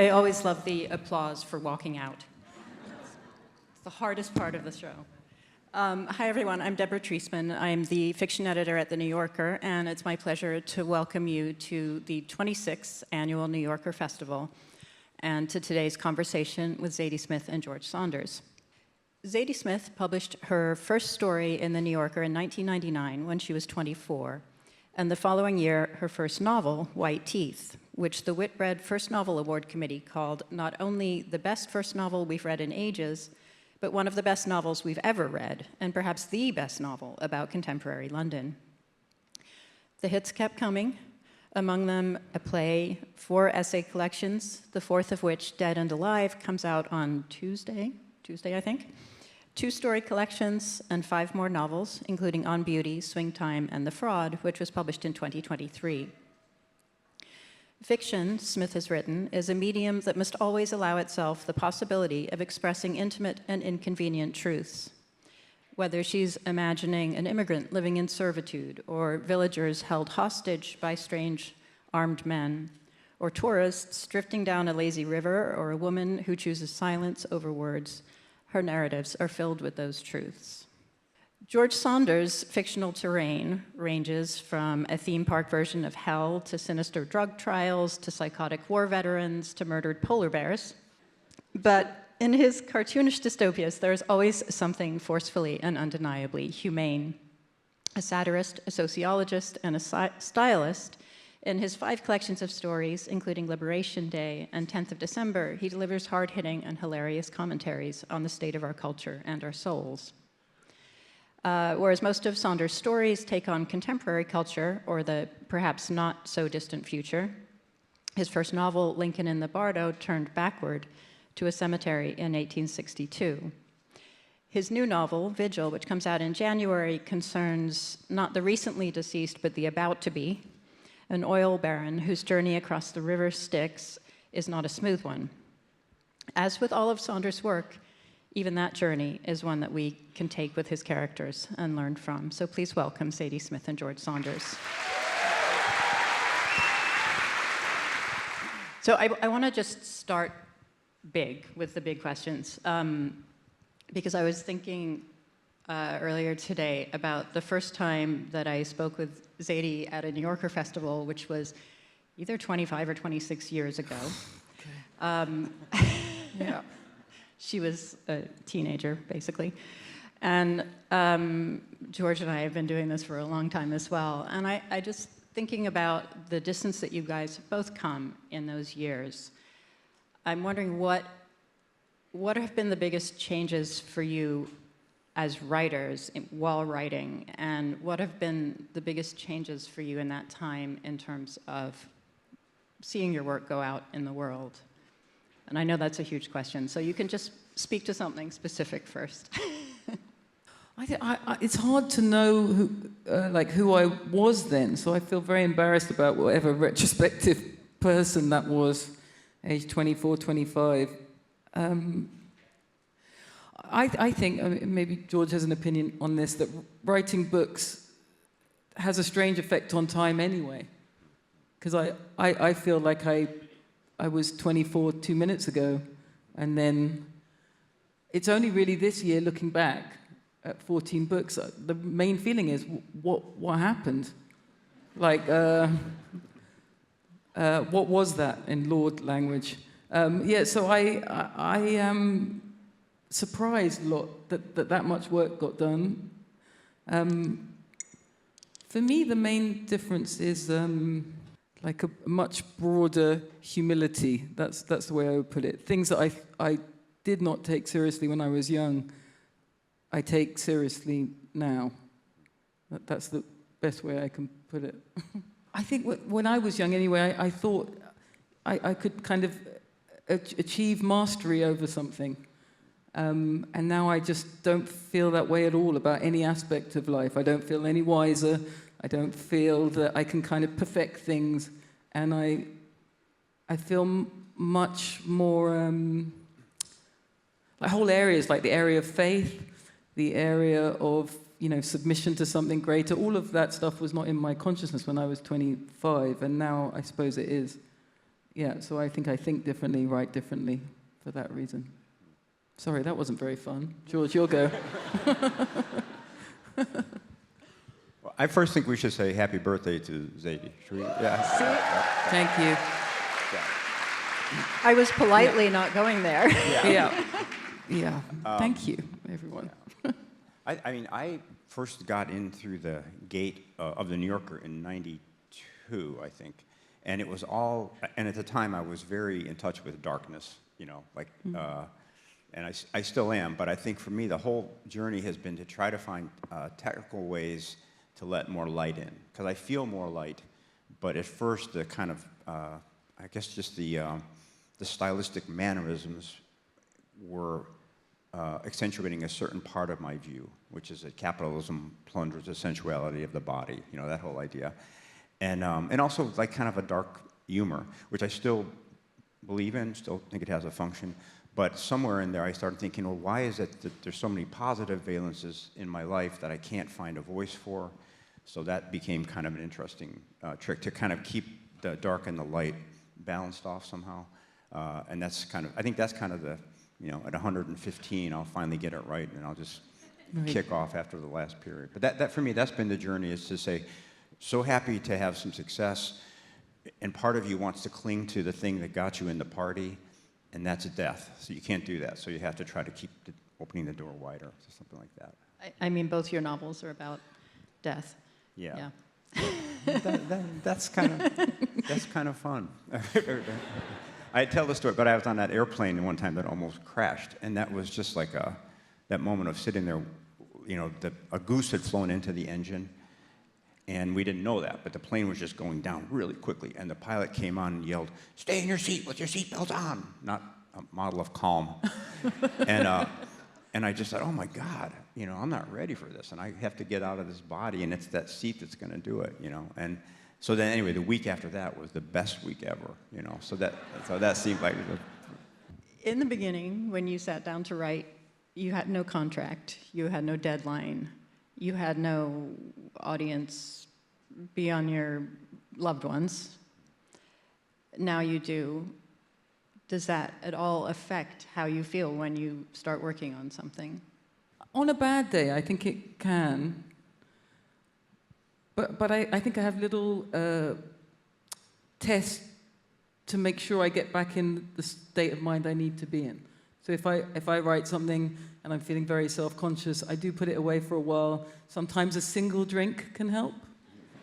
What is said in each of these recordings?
I always love the applause for walking out. It's the hardest part of the show. Hi, everyone. I'm Deborah Treisman. I'm the fiction editor at The New Yorker, and it's my pleasure to welcome you to the 26th Annual New Yorker Festival and to today's conversation with Zadie Smith and George Saunders. Zadie Smith published her first story in The New Yorker in 1999 when she was 24, and the following year, her first novel, White Teeth, which the Whitbread First Novel Award Committee called not only the best first novel we've read in ages, but one of the best novels we've ever read, and perhaps the best novel about contemporary London. The hits kept coming, among them a play, 4 essay collections, the fourth of which, Dead and Alive, comes out on Tuesday, I think, 2 story collections, and 5 more novels, including On Beauty, Swing Time, and The Fraud, which was published in 2023. Fiction, Smith has written, is a medium that must always allow itself the possibility of expressing intimate and inconvenient truths. Whether she's imagining an immigrant living in servitude, or villagers held hostage by strange armed men, or tourists drifting down a lazy river, or a woman who chooses silence over words, her narratives are filled with those truths. George Saunders' fictional terrain ranges from a theme park version of hell to sinister drug trials to psychotic war veterans to murdered polar bears. But in his cartoonish dystopias, there is always something forcefully and undeniably humane. A satirist, a sociologist, and a stylist, in his 5 collections of stories, including Liberation Day and 10th of December, he delivers hard-hitting and hilarious commentaries on the state of our culture and our souls. Whereas most of Saunders' stories take on contemporary culture, or the perhaps not so distant future, his first novel, Lincoln in the Bardo, turned backward to a cemetery in 1862. His new novel, Vigil, which comes out in January, concerns not the recently deceased, but the about-to-be, an oil baron whose journey across the river Styx is not a smooth one. As with all of Saunders' work, even that journey is one that we can take with his characters and learn from. So please welcome Zadie Smith and George Saunders. So I want to just start big with the big questions, because I was thinking earlier today about the first time that I spoke with Zadie at a New Yorker festival, which was either 25 or 26 years ago. Okay. Yeah. She was a teenager, basically. And George and I have been doing this for a long time as well. And I just thinking about the distance that you guys have both come in those years, I'm wondering what have been the biggest changes for you as writers while writing, and what have been the biggest changes for you in that time in terms of seeing your work go out in the world? And I know that's a huge question, so you can just speak to something specific first. It's hard to know who I was then, so I feel very embarrassed about whatever retrospective person that was, age 24, 25. I think, maybe George has an opinion on this, that writing books has a strange effect on time anyway. Because I feel like I was 24 2 minutes ago, and then it's only really this year, looking back at 14 books, the main feeling is, what happened? Like, what was that in Lord language? So I am surprised a lot that much work got done. For me, the main difference is like a much broader humility. That's the way I would put it. Things that I did not take seriously when I was young, I take seriously now. That's the best way I can put it. I think when I was young anyway, I thought I could kind of achieve mastery over something. And now I just don't feel that way at all about any aspect of life. I don't feel any wiser. I don't feel that I can kind of perfect things. And I feel much more, like whole areas, like the area of faith, the area of, submission to something greater. All of that stuff was not in my consciousness when I was 25, and now I suppose it is. Yeah, so I think differently, write differently for that reason. Sorry, that wasn't very fun. George, you'll go. Well, I first think we should say happy birthday to Zadie. Should we? Yeah. Thank you. I was politely not going there. Yeah. Thank you, everyone. I mean, I first got in through the gate of the New Yorker in '92, I think. And it was all, and at the time I was very in touch with darkness, you know, like, and I still am, but I think for me the whole journey has been to try to find technical ways to let more light in, because I feel more light, but at first the kind of, I guess just the stylistic mannerisms were accentuating a certain part of my view, which is that capitalism plunders the sensuality of the body, you know, that whole idea. And also like kind of a dark humor, which I still believe in, still think it has a function. But somewhere in there I started thinking, well, why is it that there's so many positive valences in my life that I can't find a voice for? So that became kind of an interesting trick to kind of keep the dark and the light balanced off somehow. And that's kind of, I think that's kind of the, you know, at 115 I'll finally get it right and I'll just kick off after the last period. But that for me, that's been the journey, is to say, so happy to have some success, and part of you wants to cling to the thing that got you in the party, and that's death. So you can't do that. So you have to try to keep opening the door wider, or something like that. I mean, both your novels are about death. Yeah. That's kind of fun. I tell the story, but I was on that airplane one time that almost crashed, and that was just like that moment of sitting there. You know, a goose had flown into the engine. And we didn't know that, but the plane was just going down really quickly. And the pilot came on and yelled, "Stay in your seat with your seatbelt on." Not a model of calm. And I just thought, oh my God, you know, I'm not ready for this. And I have to get out of this body, and it's that seat that's going to do it, you know. And so then anyway, the week after that was the best week ever, you know. So that seemed like... In the beginning, when you sat down to write, you had no contract, you had no deadline, you had no audience beyond your loved ones. Now you do. Does that at all affect how you feel when you start working on something? On a bad day, I think it can. But I think I have little tests to make sure I get back in the state of mind I need to be in. So if I write something and I'm feeling very self-conscious, I do put it away for a while. Sometimes a single drink can help.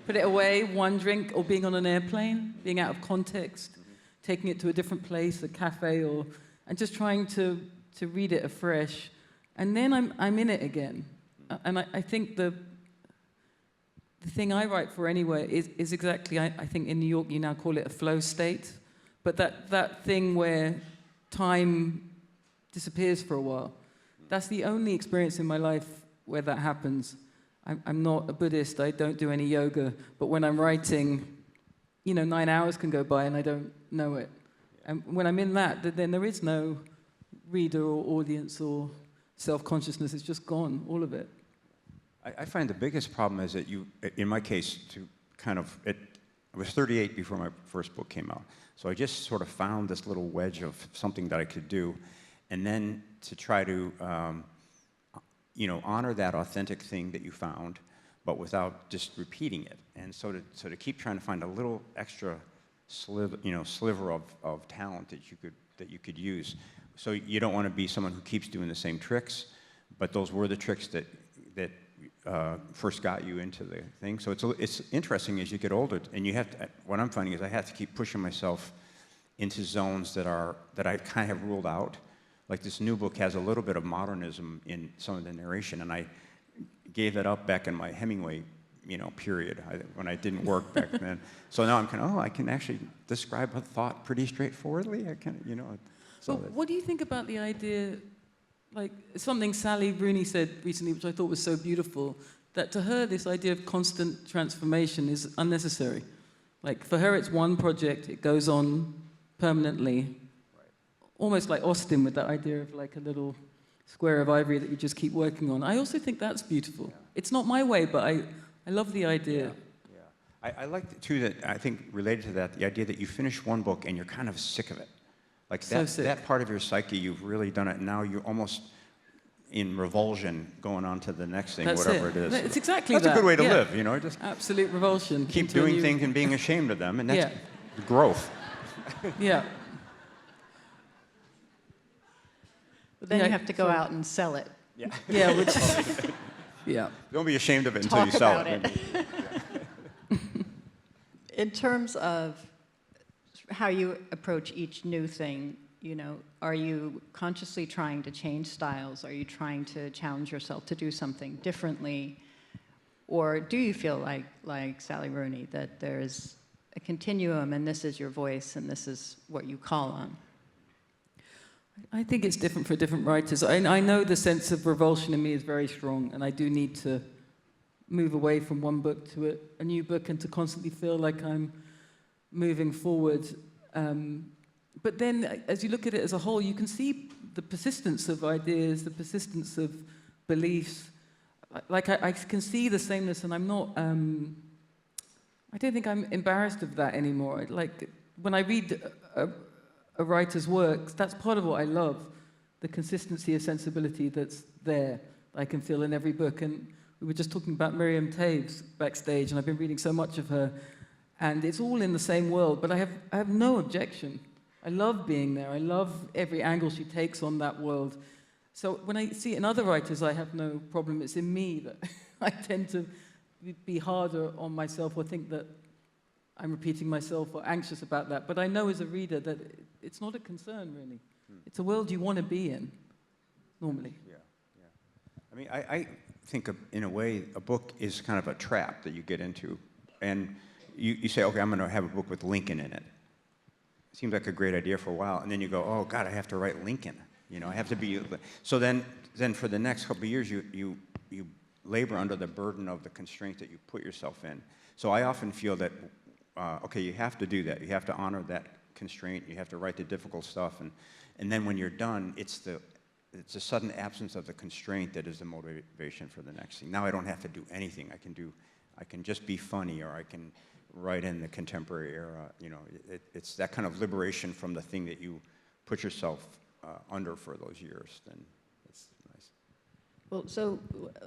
Put it away, one drink, or being on an airplane, being out of context, taking it to a different place, a cafe, and just trying to read it afresh. And then I'm in it again. And I think the thing I write for anyway is exactly, I think in New York you now call it a flow state, but that thing where time disappears for a while. That's the only experience in my life where that happens. I'm not a Buddhist, I don't do any yoga, but when I'm writing, you know, 9 hours can go by and I don't know it. And when I'm in that, then there is no reader or audience or self-consciousness, it's just gone, all of it. I find the biggest problem is that in my case, I was 38 before my first book came out. So I just sort of found this little wedge of something that I could do, and then to try to, honor that authentic thing that you found, but without just repeating it. And so to keep trying to find a little extra sliver of talent that you could use. So you don't want to be someone who keeps doing the same tricks, but those were the tricks that first got you into the thing. So it's interesting as you get older, and you have to. What I'm finding is I have to keep pushing myself into zones that I kind of have ruled out. Like this new book has a little bit of modernism in some of the narration, and I gave that up back in my Hemingway, period when I didn't work back then. So now I can actually describe a thought pretty straightforwardly. I can, So well, what do you think about the idea? Like something Sally Rooney said recently, which I thought was so beautiful, that to her this idea of constant transformation is unnecessary. Like for her it's one project, it goes on permanently, right. Almost like Austen with that idea of like a little square of ivory that you just keep working on. I also think that's beautiful. Yeah. It's not my way, but I love the idea. Yeah. I like, too, that I think related to that, the idea that you finish one book and you're kind of sick of it. Like So that, sick. that part of your psyche, you've really done it, and now you're almost in revulsion going on to the next thing, That's whatever it. it is. It's exactly That's that. a good way to Yeah. live, you know, just Absolute revulsion. keep until doing you- things and being ashamed of them, and that's Yeah. growth. Yeah. But then Yeah, you have to go sorry. out and sell it. Yeah. Yeah, which yeah. Don't be ashamed of it until Talk you sell about it. In terms of how you approach each new thing, you know, are you consciously trying to change styles? Are you trying to challenge yourself to do something differently? Or do you feel like Sally Rooney, that there's a continuum and this is your voice and this is what you call on? I think it's different for different writers. I know the sense of revulsion in me is very strong, and I do need to move away from one book to a new book and to constantly feel like I'm moving forward. But then, as you look at it as a whole, you can see the persistence of ideas, the persistence of beliefs. Like, I can see the sameness, and I'm not... I don't think I'm embarrassed of that anymore. Like, when I read a writer's works, that's part of what I love, the consistency of sensibility that's there, I can feel in every book. And we were just talking about Miriam Taves backstage, and I've been reading so much of her, and it's all in the same world, but I have no objection. I love being there. I love every angle she takes on that world. So when I see it in other writers, I have no problem. It's in me that I tend to be harder on myself or think that I'm repeating myself or anxious about that. But I know as a reader that it's not a concern, really. It's a world you want to be in, normally. Yeah, yeah. I mean, I think, in a way, a book is kind of a trap that you get into. And you say, okay, I'm going to have a book with Lincoln in it. Seems like a great idea for a while. And then you go, oh, God, I have to write Lincoln. You know, I have to be... So then for the next couple of years, you labor under the burden of the constraint that you put yourself in. So I often feel that, okay, you have to do that. You have to honor that constraint. You have to write the difficult stuff. And then when you're done, it's the sudden absence of the constraint that is the motivation for the next thing. Now I don't have to do anything. I can just be funny, or I can write in the contemporary era. You know, it's that kind of liberation from the thing that you put yourself under for those years. Then it's nice. Well, so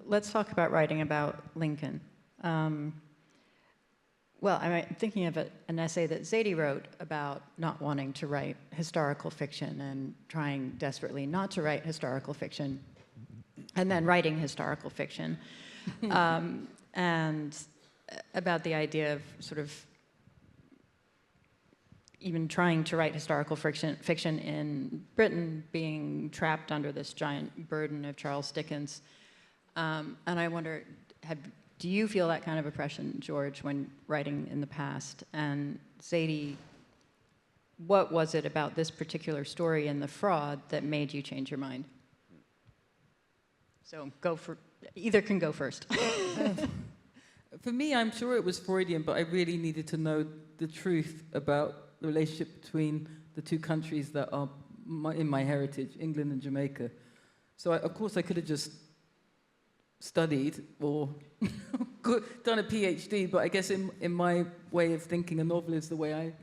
let's talk about writing about Lincoln. Well, I'm thinking of an essay that Zadie wrote about not wanting to write historical fiction and trying desperately not to write historical fiction, and then writing historical fiction, and about the idea of sort of even trying to write historical fiction in Britain, being trapped under this giant burden of Charles Dickens. And I wonder, do you feel that kind of oppression, George, when writing in the past? And Zadie, what was it about this particular story and the fraud that made you change your mind? So either can go first. For me, I'm sure it was Freudian, but I really needed to know the truth about the relationship between the two countries that are in my heritage, England and Jamaica. So, of course, I could have just studied or done a PhD, but I guess in my way of thinking, a novel is the way I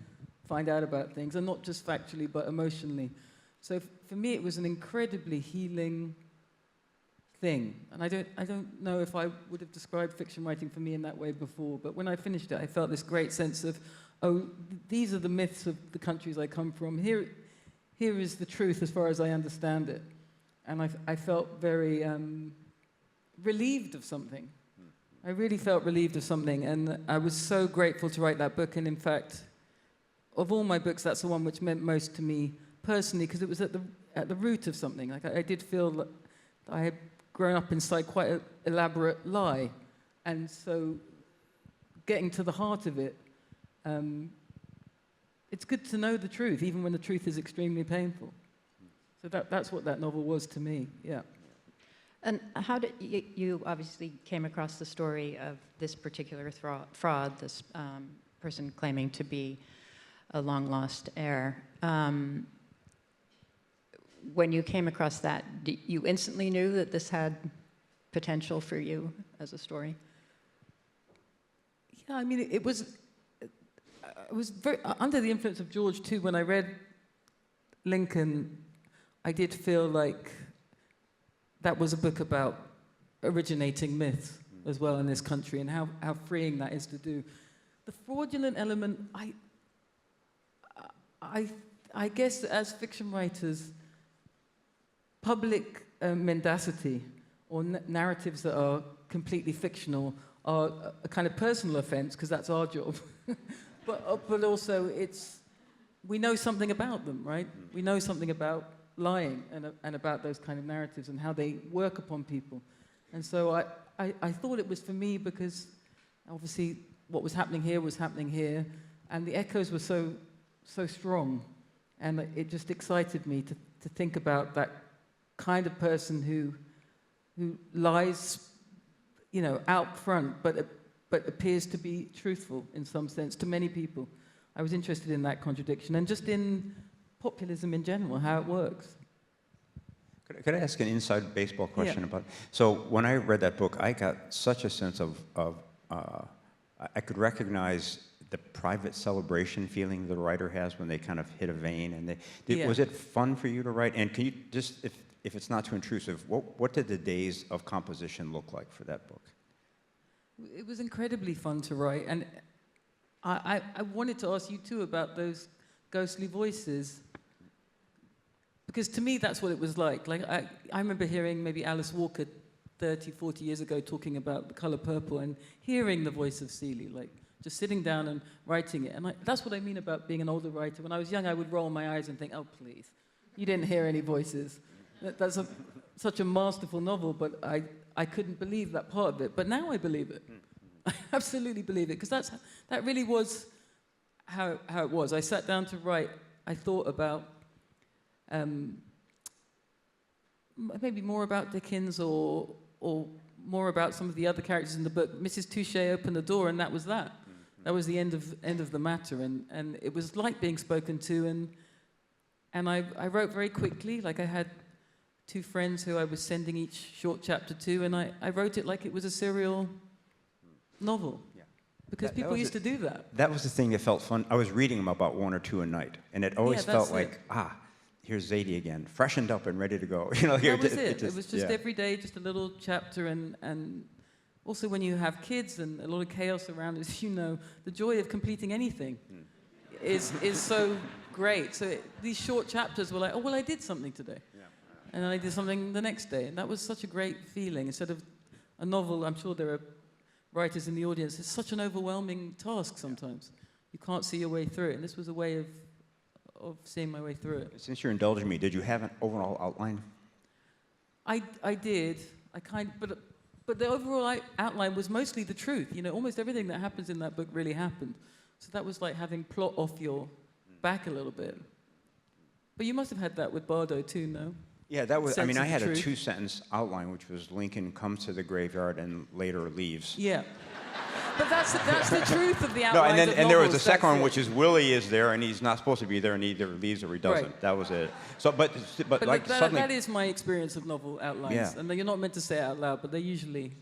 find out about things, and not just factually, but emotionally. So for me, it was an incredibly healing thing. And I don't know if I would have described fiction writing for me in that way before, but when I finished it, I felt this great sense of, oh, these are the myths of the countries I come from. Here is the truth as far as I understand it. And I felt very relieved of something. I really felt relieved of something, and I was so grateful to write that book. And in fact, of all my books, that's the one which meant most to me personally, because it was at the root of something. Like I did feel that I had grown up inside quite an elaborate lie, and so getting to the heart of it, it's good to know the truth, even when the truth is extremely painful. So that's what that novel was to me. Yeah. And how did you obviously came across the story of this particular fraud, this person claiming to be a long-lost heir. When you came across that, you instantly knew that this had potential for you as a story? Yeah, I mean, it was. I was very under the influence of George too. When I read Lincoln, I did feel like that was a book about originating myths as well in this country, and how freeing that is to do. The fraudulent element, I guess as fiction writers, public mendacity or narratives that are completely fictional are a kind of personal offense, because that's our job. but also we know something about them, right? We know something about lying and about those kind of narratives and how they work upon people. And so I thought it was for me, because obviously what was happening here, and the echoes were so strong, and it just excited me to think about that kind of person who lies, out front, but appears to be truthful in some sense to many people. I was interested in that contradiction, and just in populism in general, how it works. Could I ask an inside baseball question Yeah. about? So when I read that book, I got such a sense of I could recognize the private celebration feeling the writer has when they kind of hit a vein. And was it fun for you to write? And can you just, if it's not too intrusive, what did the days of composition look like for that book? It was incredibly fun to write, and I wanted to ask you too about those ghostly voices, because to me that's what it was like. Like I remember hearing maybe Alice Walker 30, 40 years ago talking about The Color Purple, and hearing the voice of Celie, like just sitting down and writing it. And that's what I mean about being an older writer. When I was young, I would roll my eyes and think, oh, please, you didn't hear any voices. That's such a masterful novel, but I couldn't believe that part of it. But now I believe it. I absolutely believe it, because that really was how it was. I sat down to write. I thought about maybe more about Dickens or more about some of the other characters in the book. Mrs. Touche opened the door, and that was that. That was the end of the matter, and it was like being spoken to. And I wrote very quickly. Like I had 2 friends who I was sending each short chapter to, and I wrote it like it was a serial novel. Yeah. Because people used to do that. That was the thing that felt fun. I was reading them about 1 or 2 a night, and it always felt like, here's Zadie again, freshened up and ready to go. That was it. It was just every day, just a little chapter, and also when you have kids and a lot of chaos around, as you know, the joy of completing anything is so great. So these short chapters were like, oh, well, I did something today. Yeah. And then I did something the next day. And that was such a great feeling. Instead of a novel, I'm sure there are writers in the audience, it's such an overwhelming task sometimes. You can't see your way through it. And this was a way of seeing my way through it. Since you're indulging me, did you have an overall outline? I did. But the overall outline was mostly the truth. Almost everything that happens in that book really happened. So that was like having plot off your back a little bit. But you must have had that with Bardo too, no? Yeah, that was. I Sense of had the a truth. 2-sentence outline, which was Lincoln comes to the graveyard and later leaves. Yeah. But that's the truth of the No, outlines and there was the novels, second that's one, it. which is Willie is there and he's not supposed to be there, and he either leaves or he doesn't. Right. That was it. So, but like suddenly. That is my experience of novel outlines. Yeah. And you're not meant to say it out loud, but they're usually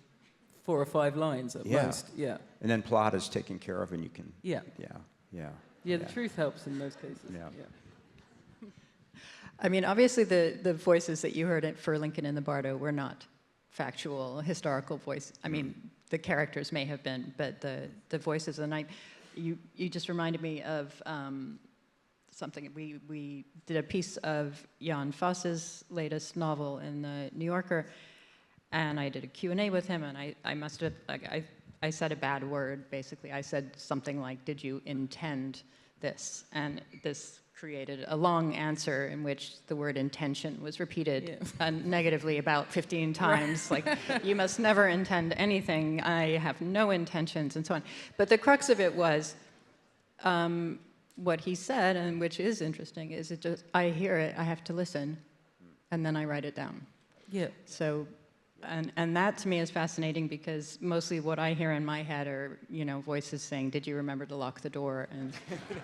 4 or 5 lines at most. Yeah. And then plot is taken care of, and you can. Yeah. Yeah. The truth helps in those cases. Yeah. I mean, obviously the voices that you heard for Lincoln and the Bardo were not factual, historical voice. I mean, the characters may have been, but the voices of the night, you just reminded me of something. We did a piece of Jan Foss's latest novel in the New Yorker, and I did a Q&A with him, and I must have, I said a bad word, basically. I said something like, did you intend this? And this created a long answer in which the word intention was repeated negatively about 15 times. Right. Like, you must never intend anything. I have no intentions, and so on. But the crux of it was what he said, and which is interesting, is it just, I hear it, I have to listen, and then I write it down. Yeah. So, and that to me is fascinating, because mostly what I hear in my head are, voices saying, did you remember to lock the door? And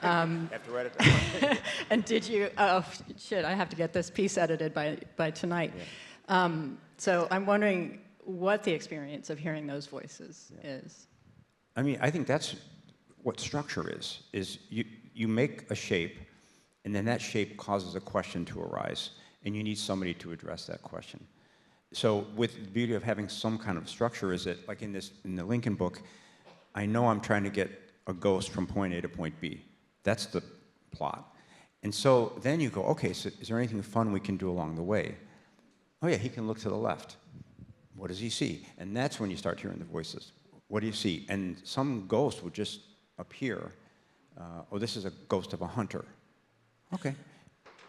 Have to write it down. and did you, oh shit, I have to get this piece edited by tonight. Yeah. So I'm wondering what the experience of hearing those voices is. I mean, I think that's what structure is you make a shape, and then that shape causes a question to arise, and you need somebody to address that question. So with the beauty of having some kind of structure is that, like in the Lincoln book, I know I'm trying to get a ghost from point A to point B. That's the plot. And so then you go, okay, so is there anything fun we can do along the way? Oh yeah, he can look to the left. What does he see? And that's when you start hearing the voices. What do you see? And some ghost would just appear. Oh, this is a ghost of a hunter. Okay.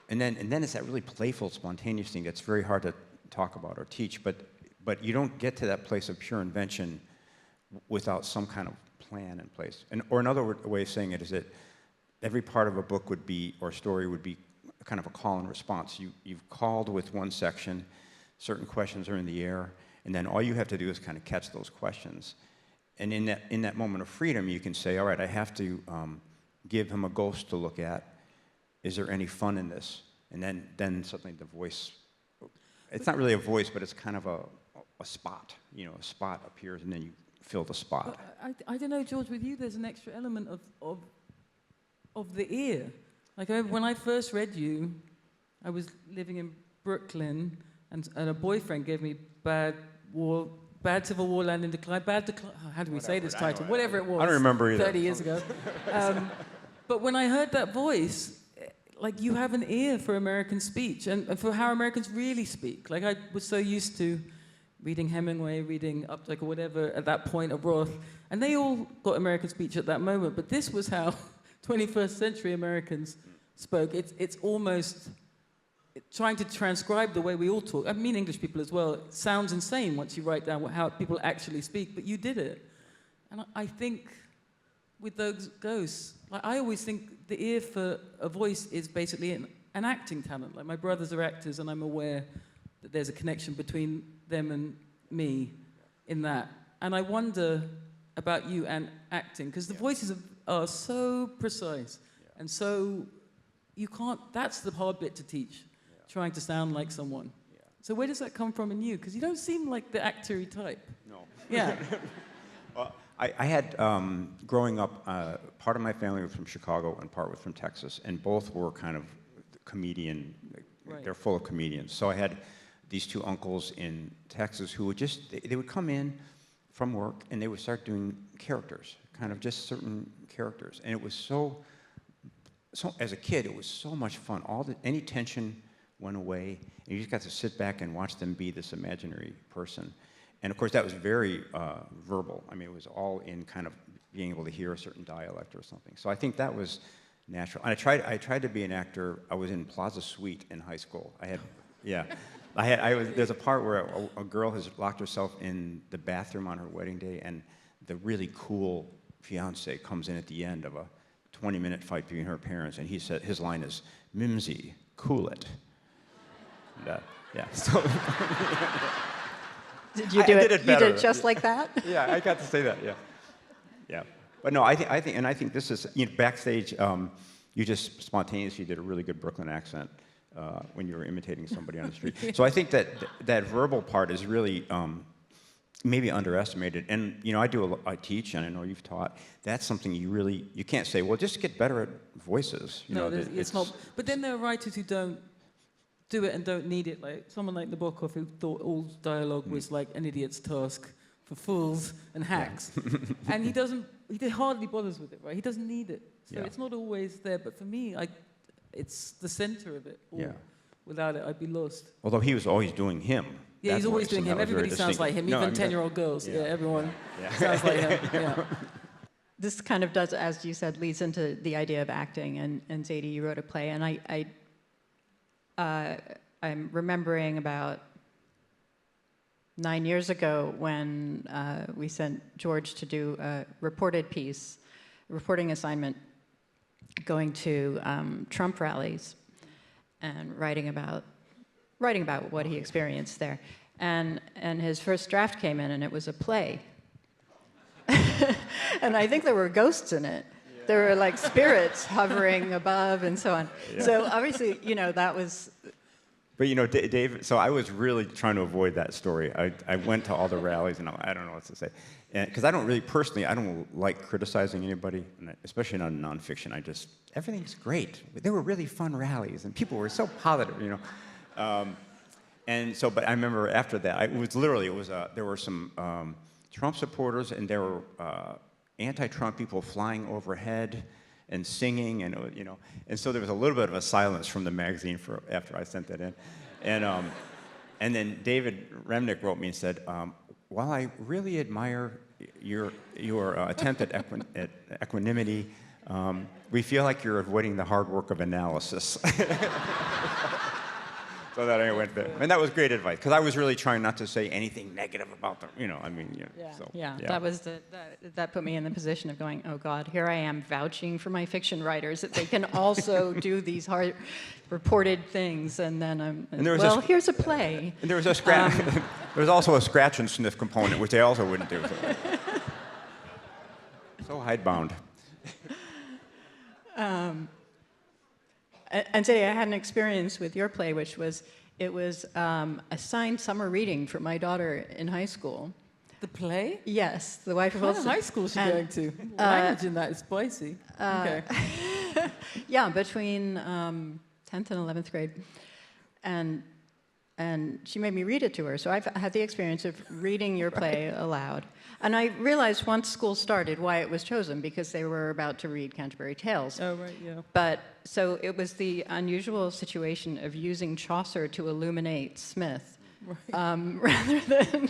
And then it's that really playful, spontaneous thing that's very hard to talk about or teach, but you don't get to that place of pure invention without some kind of plan in place. Or another way of saying it is that every part of a book would be, or story would be, kind of a call and response. You've called with one section, certain questions are in the air, and then all you have to do is kind of catch those questions. And in that moment of freedom, you can say, all right, I have to give him a ghost to look at. Is there any fun in this? And then suddenly the voice, it's not really a voice, but it's kind of a spot. You know, a spot appears, and then you fill the spot. I don't know, George, with you, there's an extra element of the ear. Like, when I first read you, I was living in Brooklyn, and a boyfriend gave me Bad Civil War, Land in Decline, how do we say this title? Whatever it was. I don't remember either. 30 years ago. But when I heard that voice, like, you have an ear for American speech and for how Americans really speak. Like, I was so used to reading Hemingway, reading Updike or whatever at that point of Roth, and they all got American speech at that moment, but this was how 21st century Americans spoke. It's almost trying to transcribe the way we all talk. I mean, English people as well. It sounds insane once you write down how people actually speak, but you did it. And I think with those ghosts, like, I always think the ear for a voice is basically an acting talent. Like, my brothers are actors, and I'm aware that there's a connection between them and me in that. And I wonder about you and acting, because the voices are so precise, and so you can't, that's the hard bit to teach, trying to sound like someone. So where does that come from in you? Because you don't seem like the actor-y type. No. Yeah. Well, I had, growing up, part of my family was from Chicago and part was from Texas, and both were kind of comedian, they're full of comedians. So I had these two uncles in Texas who would just, they would come in from work and they would start doing characters, kind of just certain characters. And it was so as a kid, it was so much fun. Any tension went away, and you just got to sit back and watch them be this imaginary person. And of course, that was very verbal. I mean, it was all in kind of being able to hear a certain dialect or something. So I think that was natural. And I tried to be an actor. I was in Plaza Suite in high school. There's a part where a girl has locked herself in the bathroom on her wedding day, and the really cool fiance comes in at the end of a 20-minute fight between her parents, and his line is, "Mimsy, cool it." And, yeah. So did you do it? You did it just like that? Yeah, I got to say that. Yeah. But no, I think this is, you know, backstage. You just spontaneously did a really good Brooklyn accent when you were imitating somebody on the street. So I think that verbal part is really maybe underestimated. And you know, I teach, and I know you've taught. That's something you can't say, well, just get better at voices. You know, it's not. But then there are writers who don't do it and don't need it. Like someone like Nabokov, who thought all dialogue was like an idiot's task for fools and hacks, and he hardly bothers with it. Right? He doesn't need it. So it's not always there. But for me, it's the center of it. Without it, I'd be lost. Although he was always doing him. Yeah, he's always doing him. Everybody sounds like him, even 10-year-old girls. Yeah, everyone sounds like him. Yeah. This kind of does, as you said, leads into the idea of acting. And Zadie, you wrote a play, and I'm remembering about 9 years ago when we sent George to do a reporting assignment, going to Trump rallies and writing about what he experienced there. And his first draft came in, and it was a play. And I think there were ghosts in it. There were like spirits hovering above and so on. So obviously, you know, that was But Dave, so I was really trying to avoid that story. I went to all the rallies, and I don't know what to say. Because I don't like criticizing anybody, and especially not in nonfiction. Everything's great. They were really fun rallies, and people were so positive, And so, but I remember after that, there were some Trump supporters, and there were anti-Trump people flying overhead and singing, and so there was a little bit of a silence from the magazine after I sent that in, and then David Remnick wrote me and said, while I really admire your attempt at equanimity, we feel like you're avoiding the hard work of analysis. So that I went there, and that was great advice because I was really trying not to say anything negative about them. That put me in the position of going, oh God, here I am vouching for my fiction writers that they can also do these hard reported things, and then here's a play. And there was a scratch. There was also a scratch and sniff component, which they also wouldn't do. So hidebound. And Zadie, I had an experience with your play, which was, it was a signed summer reading for my daughter in high school. The play? Yes, The Wife of What Old. high school is she going to? Language in that is spicy. Okay. Yeah, between 10th and 11th grade. And she made me read it to her. So I've had the experience of reading your play aloud. And I realized once school started why it was chosen, because they were about to read Canterbury Tales. Oh, right, yeah. But so it was the unusual situation of using Chaucer to illuminate Smith, right. Rather than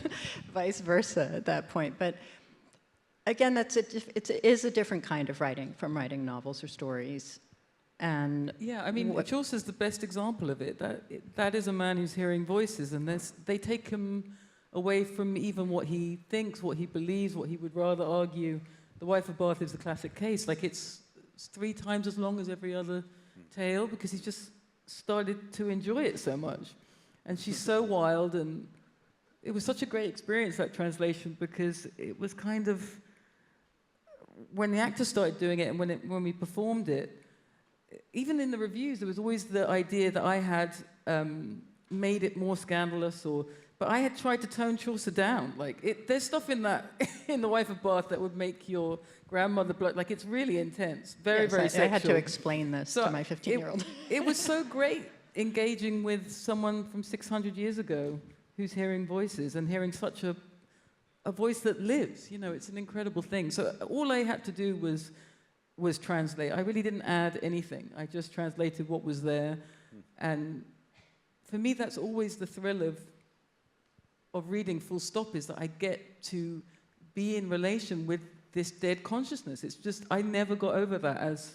vice versa at that point. But again, it is a different kind of writing from writing novels or stories. And yeah, I mean, Chaucer's the best example of it. That is a man who's hearing voices, and they take him away from even what he thinks, what he believes, what he would rather argue. The Wife of Bath is the classic case. Like, it's 3 times as long as every other tale because he's just started to enjoy it so much. And she's so wild, and it was such a great experience, that translation, because it was kind of, when the actors started doing it and when we performed it, even in the reviews, there was always the idea that I had made it more scandalous, but I had tried to tone Chaucer down. Like, there's stuff in that in The Wife of Bath that would make your grandmother blood. Like, it's really intense, very sexual. I had to explain this to my 15-year-old. It was so great engaging with someone from 600 years ago who's hearing voices and hearing such a voice that lives. It's an incredible thing. So all I had to do was translate. I really didn't add anything. I just translated what was there. And for me, that's always the thrill of reading, full stop, is that I get to be in relation with this dead consciousness. It's just, I never got over that as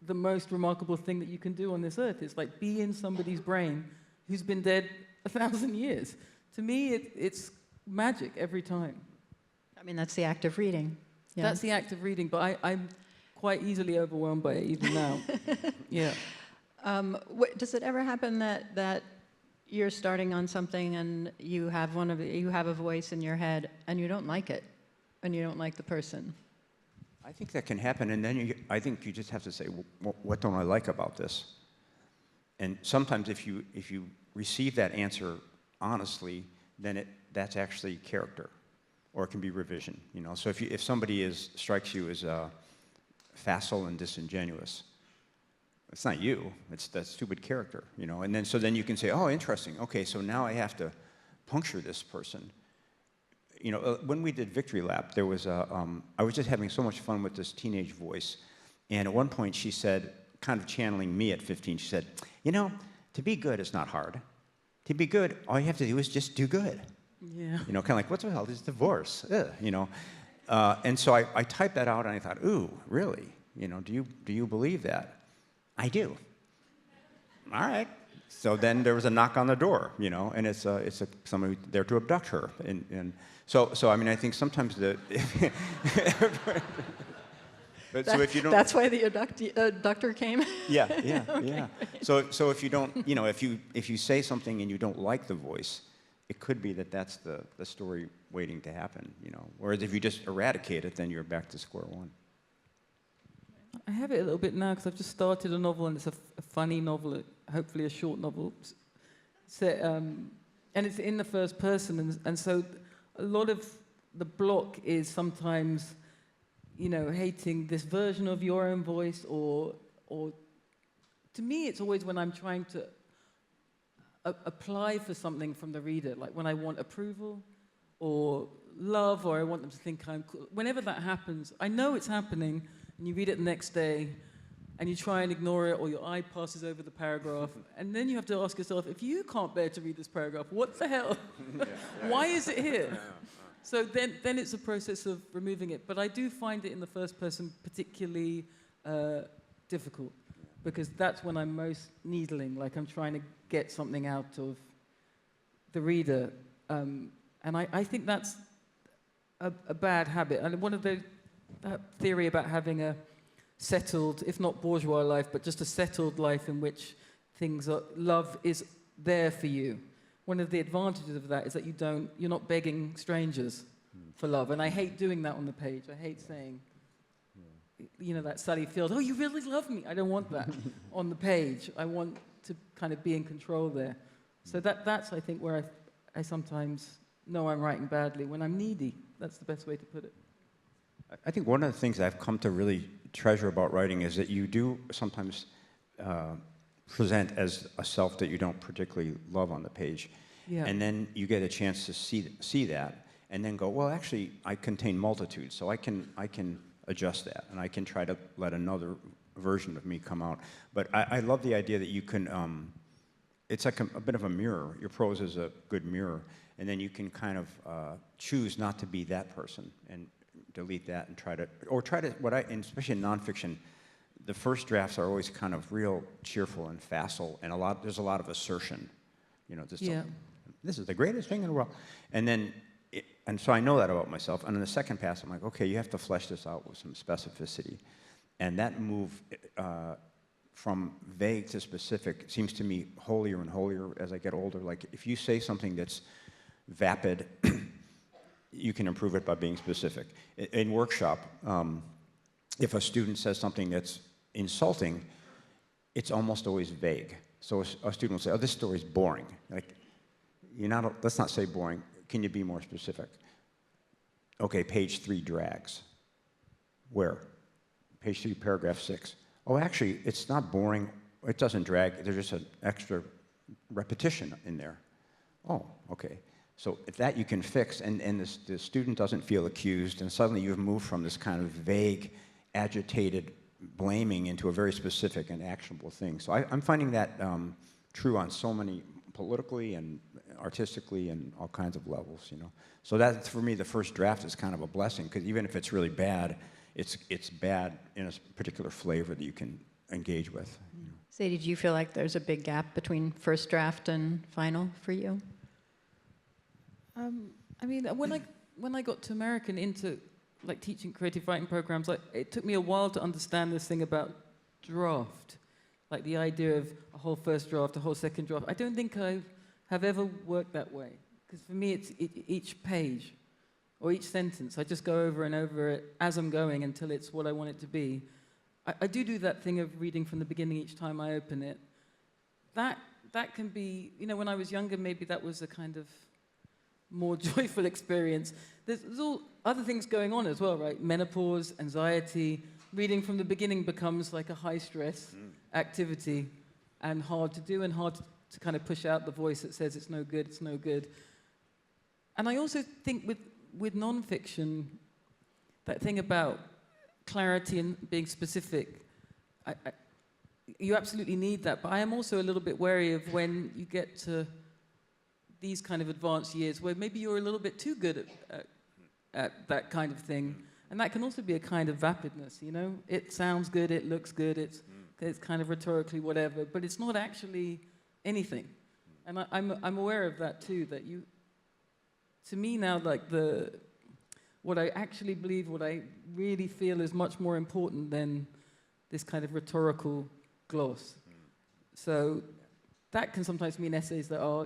the most remarkable thing that you can do on this earth. It's like, be in somebody's brain who's been dead 1,000 years. To me, it's magic every time. I mean, that's the act of reading. Yeah. That's the act of reading, but I'm quite easily overwhelmed by it even now. Yeah. Does it ever happen that you're starting on something and you have a voice in your head and you don't like it, and you don't like the person? I think that can happen, and then I think you just have to say, what don't I like about this? And sometimes if you receive that answer honestly, then that's actually character, or it can be revision. So if somebody strikes you as facile and disingenuous, it's not you, it's that stupid character, and then you can say, oh, interesting, okay, so now I have to puncture this person. When we did Victory Lap, there was I was just having so much fun with this teenage voice, and at one point she said, kind of channeling me at 15, she said, to be good is not hard. To be good, all you have to do is just do good. Yeah. Kind of like, what the hell is divorce? And so I typed that out, and I thought, ooh, really? Do you believe that? I do. All right. So then there was a knock on the door, and it's somebody there to abduct her, and so I mean, I think sometimes but so if you don't, that's why the abductor came. Yeah. So if you don't, if you say something and you don't like the voice, it could be that's the story waiting to happen, Whereas if you just eradicate it, then you're back to square one. I have it a little bit now because I've just started a novel, and it's a funny novel, hopefully a short novel. So, and it's in the first person, and so a lot of the block is sometimes, hating this version of your own voice, or to me, it's always when I'm trying to apply for something from the reader, like when I want approval or love, or I want them to think I'm cool. Whenever that happens, I know it's happening, and you read it the next day, and you try and ignore it, or your eye passes over the paragraph, and then you have to ask yourself, if you can't bear to read this paragraph, what the hell? Why is it here? So then it's a process of removing it. But I do find it in the first person particularly difficult, because that's when I'm most needling, like I'm trying to get something out of the reader. And I think that's a bad habit. And one of that theory about having a settled, if not bourgeois life, but just a settled life in which love is there for you. One of the advantages of that is that you're not begging strangers for love. And I hate doing that on the page. I hate saying, that Sally Field, oh, you really love me. I don't want that on the page. I want to kind of be in control there. So that's, I think, where I sometimes know I'm writing badly, when I'm needy. That's the best way to put it. I think one of the things I've come to really treasure about writing is that you do sometimes present as a self that you don't particularly love on the page. Yeah. And then you get a chance to see that, and then go, well, actually, I contain multitudes, so I can adjust that, and I can try to let another version of me come out. But I love the idea that you can, it's like a bit of a mirror. Your prose is a good mirror, and then you can kind of choose not to be that person, and delete that and try to, and especially in nonfiction, the first drafts are always kind of real cheerful and facile, and there's a lot of assertion, this is the greatest thing in the world, and so I know that about myself. And in the second pass, I'm like, okay, you have to flesh this out with some specificity, and that move from vague to specific seems to me holier and holier as I get older. Like if you say something that's vapid, you can improve it by being specific. In workshop, if a student says something that's insulting, it's almost always vague. So a student will say, oh, this story's boring. Like, let's not say boring. Can you be more specific? Okay, page 3 drags. Where? Page 3, paragraph 6. Oh, actually, it's not boring. It doesn't drag. There's just an extra repetition in there. Oh, okay. So that you can fix, and the student doesn't feel accused, and suddenly you've moved from this kind of vague, agitated blaming into a very specific and actionable thing. So I'm finding that true on so many, politically and artistically and all kinds of levels, So that, for me, the first draft is kind of a blessing, because even if it's really bad, it's bad in a particular flavor that you can engage with. Zadie, do you feel like there's a big gap between first draft and final for you? I mean, when I got to America and into like teaching creative writing programs, it took me a while to understand this thing about draft, like the idea of a whole first draft, a whole second draft. I don't think I have ever worked that way, because for me, it's each page or each sentence. I just go over and over it as I'm going until it's what I want it to be. I do that thing of reading from the beginning each time I open it. That can be, when I was younger, maybe that was a kind of more joyful experience. There's all other things going on as well, right? Menopause, anxiety. Reading from the beginning becomes like a high-stress activity, and hard to do, and hard to kind of push out the voice that says it's no good, it's no good. And I also think with nonfiction, that thing about clarity and being specific, you absolutely need that. But I am also a little bit wary of when you get to these kind of advanced years where maybe you're a little bit too good at that kind of thing. And that can also be a kind of vapidness, It sounds good, it looks good, it's kind of rhetorically whatever, but it's not actually anything. And I'm aware of that too, that to me now, like what I actually believe, what I really feel is much more important than this kind of rhetorical gloss. So that can sometimes mean essays that are,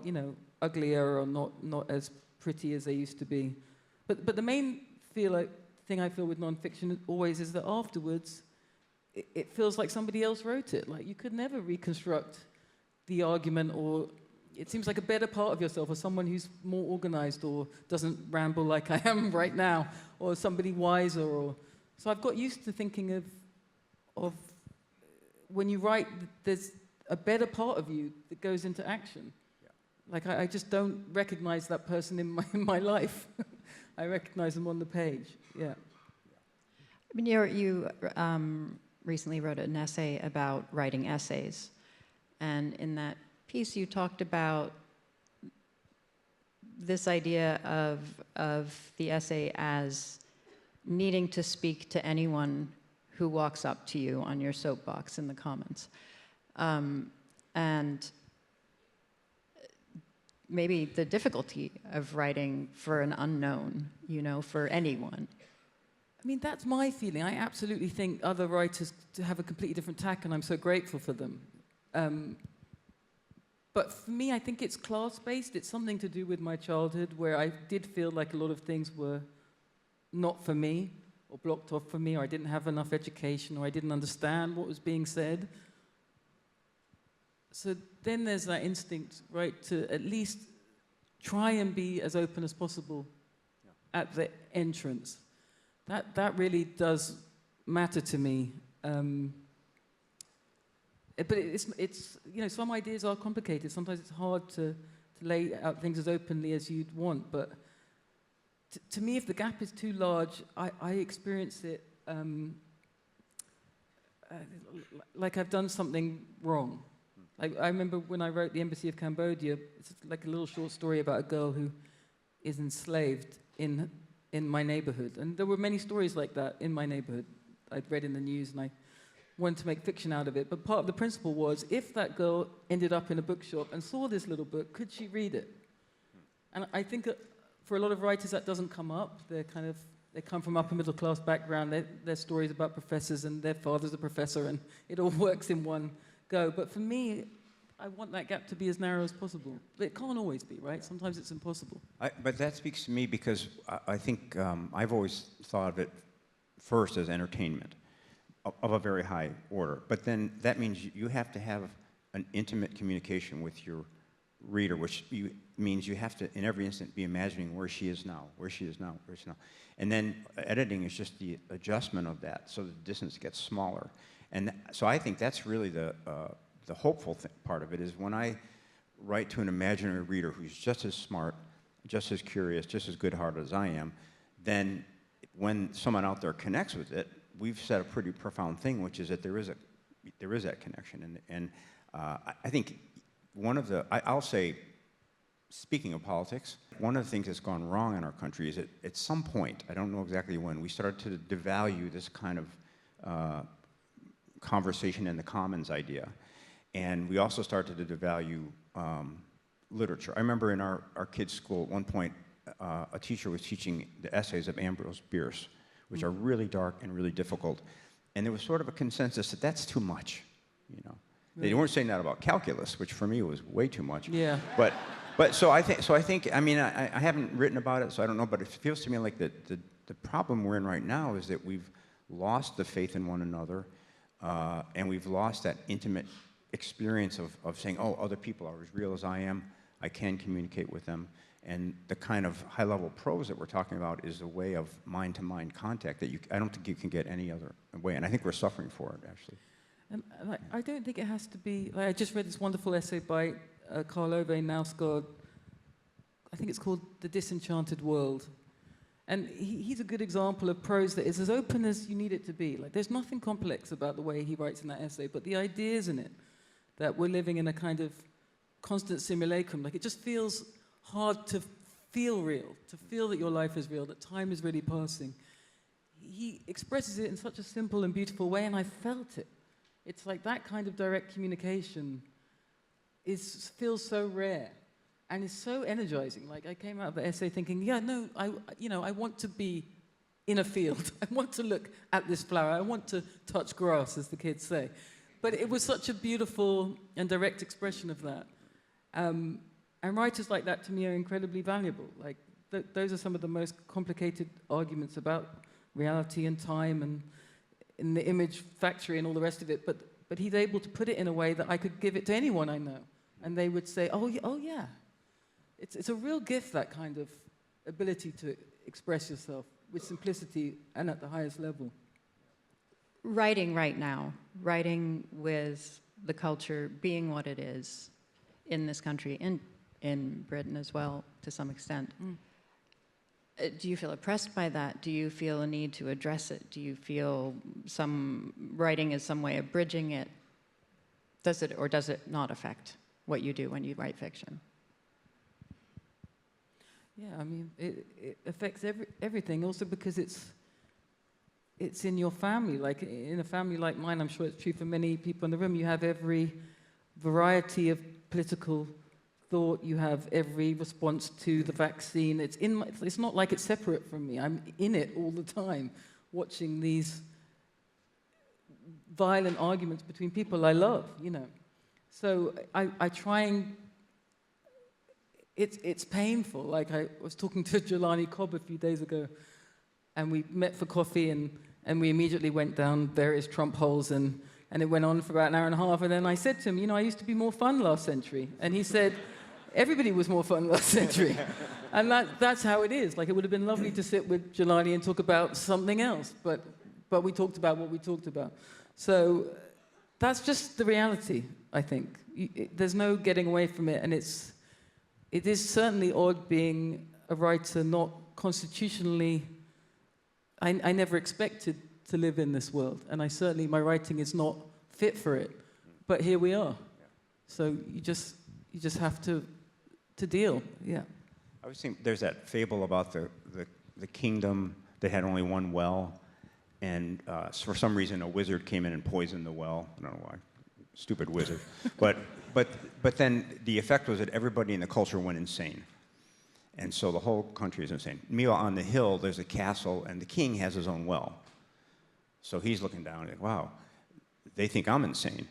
uglier or not as pretty as they used to be. But the main thing I feel with nonfiction always is that afterwards, it feels like somebody else wrote it. Like you could never reconstruct the argument or it seems like a better part of yourself, or someone who's more organized or doesn't ramble like I am right now, or somebody wiser. Or so I've got used to thinking of when you write, there's a better part of you that goes into action. Yeah. Like I just don't recognize that person in my life. I recognize them on the page. Yeah. I mean, you recently wrote an essay about writing essays, and in that piece you talked about this idea of the essay as needing to speak to anyone who walks up to you on your soapbox in the Commons. And maybe the difficulty of writing for an unknown, for anyone. I mean, that's my feeling. I absolutely think other writers have a completely different tack, and I'm so grateful for them. But for me, I think it's class-based. It's something to do with my childhood, where I did feel like a lot of things were not for me, or blocked off for me, or I didn't have enough education, or I didn't understand what was being said. So then there's that instinct, right, to at least try and be as open as possible at the entrance. That really does matter to me. But it's some ideas are complicated. Sometimes it's hard to lay out things as openly as you'd want. But to me, if the gap is too large, I experience it like I've done something wrong. Like I remember when I wrote The Embassy of Cambodia, it's like a little short story about a girl who is enslaved in my neighborhood. And there were many stories like that in my neighborhood I'd read in the news, and I wanted to make fiction out of it. But part of the principle was, if that girl ended up in a bookshop and saw this little book, could she read it? And I think for a lot of writers that doesn't come up. They come from upper middle class background. Their stories about professors, and their father's a professor, and it all works in one go. But for me, I want that gap to be as narrow as possible. But it can't always be, right? Sometimes it's impossible. But that speaks to me because I think I've always thought of it first as entertainment of a very high order. But then that means you have to have an intimate communication with your reader, which means you have to, in every instant, be imagining where she is now, where she is now, where she is now. And then editing is just the adjustment of that, so the distance gets smaller. And so I think that's really the hopeful part of it, is when I write to an imaginary reader who's just as smart, just as curious, just as good-hearted as I am, then when someone out there connects with it, we've said a pretty profound thing, which is that there is that connection. And I think I'll say, speaking of politics, one of the things that's gone wrong in our country is that at some point, I don't know exactly when, we started to devalue this kind of conversation in the commons idea. And we also started to devalue literature. I remember in our kids' school at one point, a teacher was teaching the essays of Ambrose Bierce, which are really dark and really difficult. And there was sort of a consensus that that's too much, They weren't saying that about calculus, which for me was way too much. Yeah. But so I think I mean I haven't written about it, so I don't know. But it feels to me like the problem we're in right now is that we've lost the faith in one another, and we've lost that intimate experience of saying, oh, other people are as real as I am. I can communicate with them. And the kind of high-level prose that we're talking about is a way of mind-to-mind contact that I don't think you can get any other way. And I think we're suffering for it, actually. And I don't think it has to be. Like, I just read this wonderful essay by Karl Ove Knausgaard. I think it's called The Disenchanted World. And he's a good example of prose that is as open as you need it to be. Like, there's nothing complex about the way he writes in that essay, but the ideas in it, that we're living in a kind of constant simulacrum. Like, it just feels hard to feel real, to feel that your life is real, that time is really passing. He expresses it in such a simple and beautiful way, and I felt it. It's like that kind of direct communication feels so rare and is so energizing. Like, I came out of the essay thinking, yeah, no, I want to be in a field. I want to look at this flower. I want to touch grass, as the kids say. But it was such a beautiful and direct expression of that. And writers like that, to me, are incredibly valuable. Like, those are some of the most complicated arguments about reality and time and in the image factory and all the rest of it. But he's able to put it in a way that I could give it to anyone I know. And they would say, oh yeah. It's a real gift, that kind of ability to express yourself with simplicity and at the highest level. Writing right now, writing with the culture being what it is in this country, in Britain as well, to some extent. Do you feel oppressed by that? Do you feel a need to address it? Do you feel some writing is some way of bridging it? Does it or does it not affect what you do when you write fiction? Yeah, I mean, it affects everything. Also because it's in your family. Like in a family like mine, I'm sure it's true for many people in the room. You have every variety of political thought. You have every response to the vaccine. It's not like it's separate from me. I'm in it all the time, watching these violent arguments between people I love. So I try and. It's painful. Like I was talking to Jelani Cobb a few days ago, and we met for coffee, and we immediately went down various Trump holes, and it went on for about an hour and a half. And then I said to him, I used to be more fun last century. And he said, everybody was more fun last century. And that's how it is. Like it would have been lovely to sit with Jelani and talk about something else, but we talked about what we talked about. So that's just the reality, I think. There's no getting away from it, and it is certainly odd being a writer not constitutionally. I never expected to live in this world, and my writing is not fit for it. But here we are. So you just have to deal. Yeah. I was thinking there's that fable about the kingdom that had only one well, and for some reason a wizard came in and poisoned the well. I don't know why. Stupid wizard. But then the effect was that everybody in the culture went insane. And so the whole country is insane. Meanwhile, on the hill, there's a castle, and the king has his own well. So he's looking down and, wow, they think I'm insane.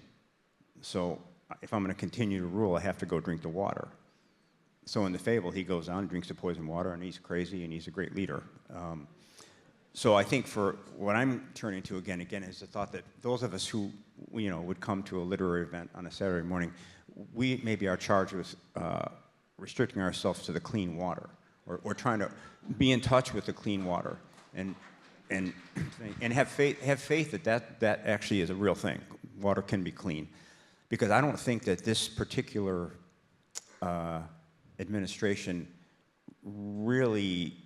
So if I'm going to continue to rule, I have to go drink the water. So in the fable, he goes on, drinks the poison water, and he's crazy, and he's a great leader. So I think for what I'm turning to again is the thought that those of us who would come to a literary event on a Saturday morning, we maybe are charged with restricting ourselves to the clean water, or trying to be in touch with the clean water, and have faith that actually is a real thing. Water can be clean, because I don't think that this particular administration really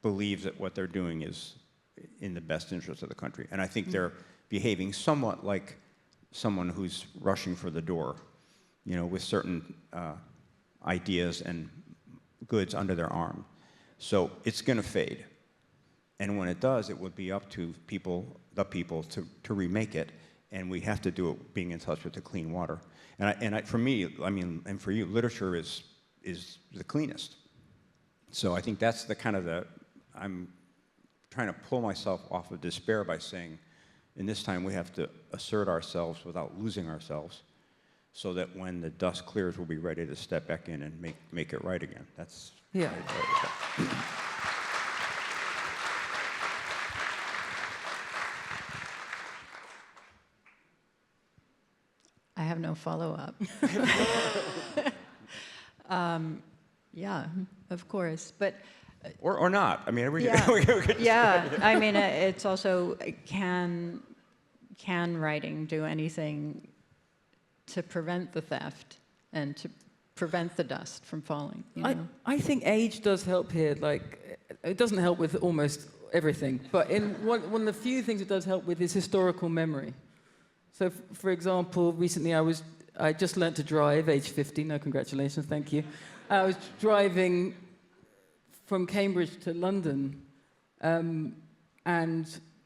believes that what they're doing is in the best interest of the country. And I think they're behaving somewhat like someone who's rushing for the door, with certain ideas and goods under their arm. So it's going to fade. And when it does, it would be up to the people to remake it. And we have to do it being in touch with the clean water. For me, and for you, literature is the cleanest. So I think that's I'm trying to pull myself off of despair by saying, in this time we have to assert ourselves without losing ourselves, so that when the dust clears, we'll be ready to step back in and make it right again. That's yeah. I have no follow-up. Yeah, of course, but or not. I mean, it's also can writing do anything to prevent the theft and to prevent the dust from falling? I think age does help here. Like, it doesn't help with almost everything, but one of the few things it does help with is historical memory. So, for example, recently I just learnt to drive, age 50. No, congratulations, thank you. I was driving from Cambridge to London, and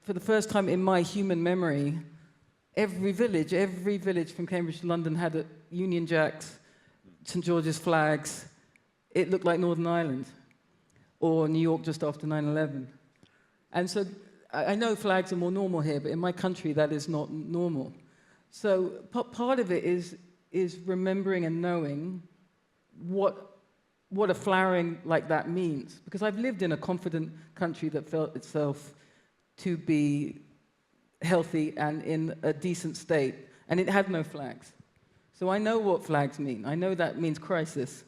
for the first time in my human memory, every village from Cambridge to London had Union Jacks, St. George's flags. It looked like Northern Ireland, or New York just after 9/11. And so I know flags are more normal here, but in my country that is not normal. So part of it is remembering and knowing what a flowering like that means. Because I've lived in a confident country that felt itself to be healthy and in a decent state. and it had no flags. So I know what flags mean. I know that means crisis,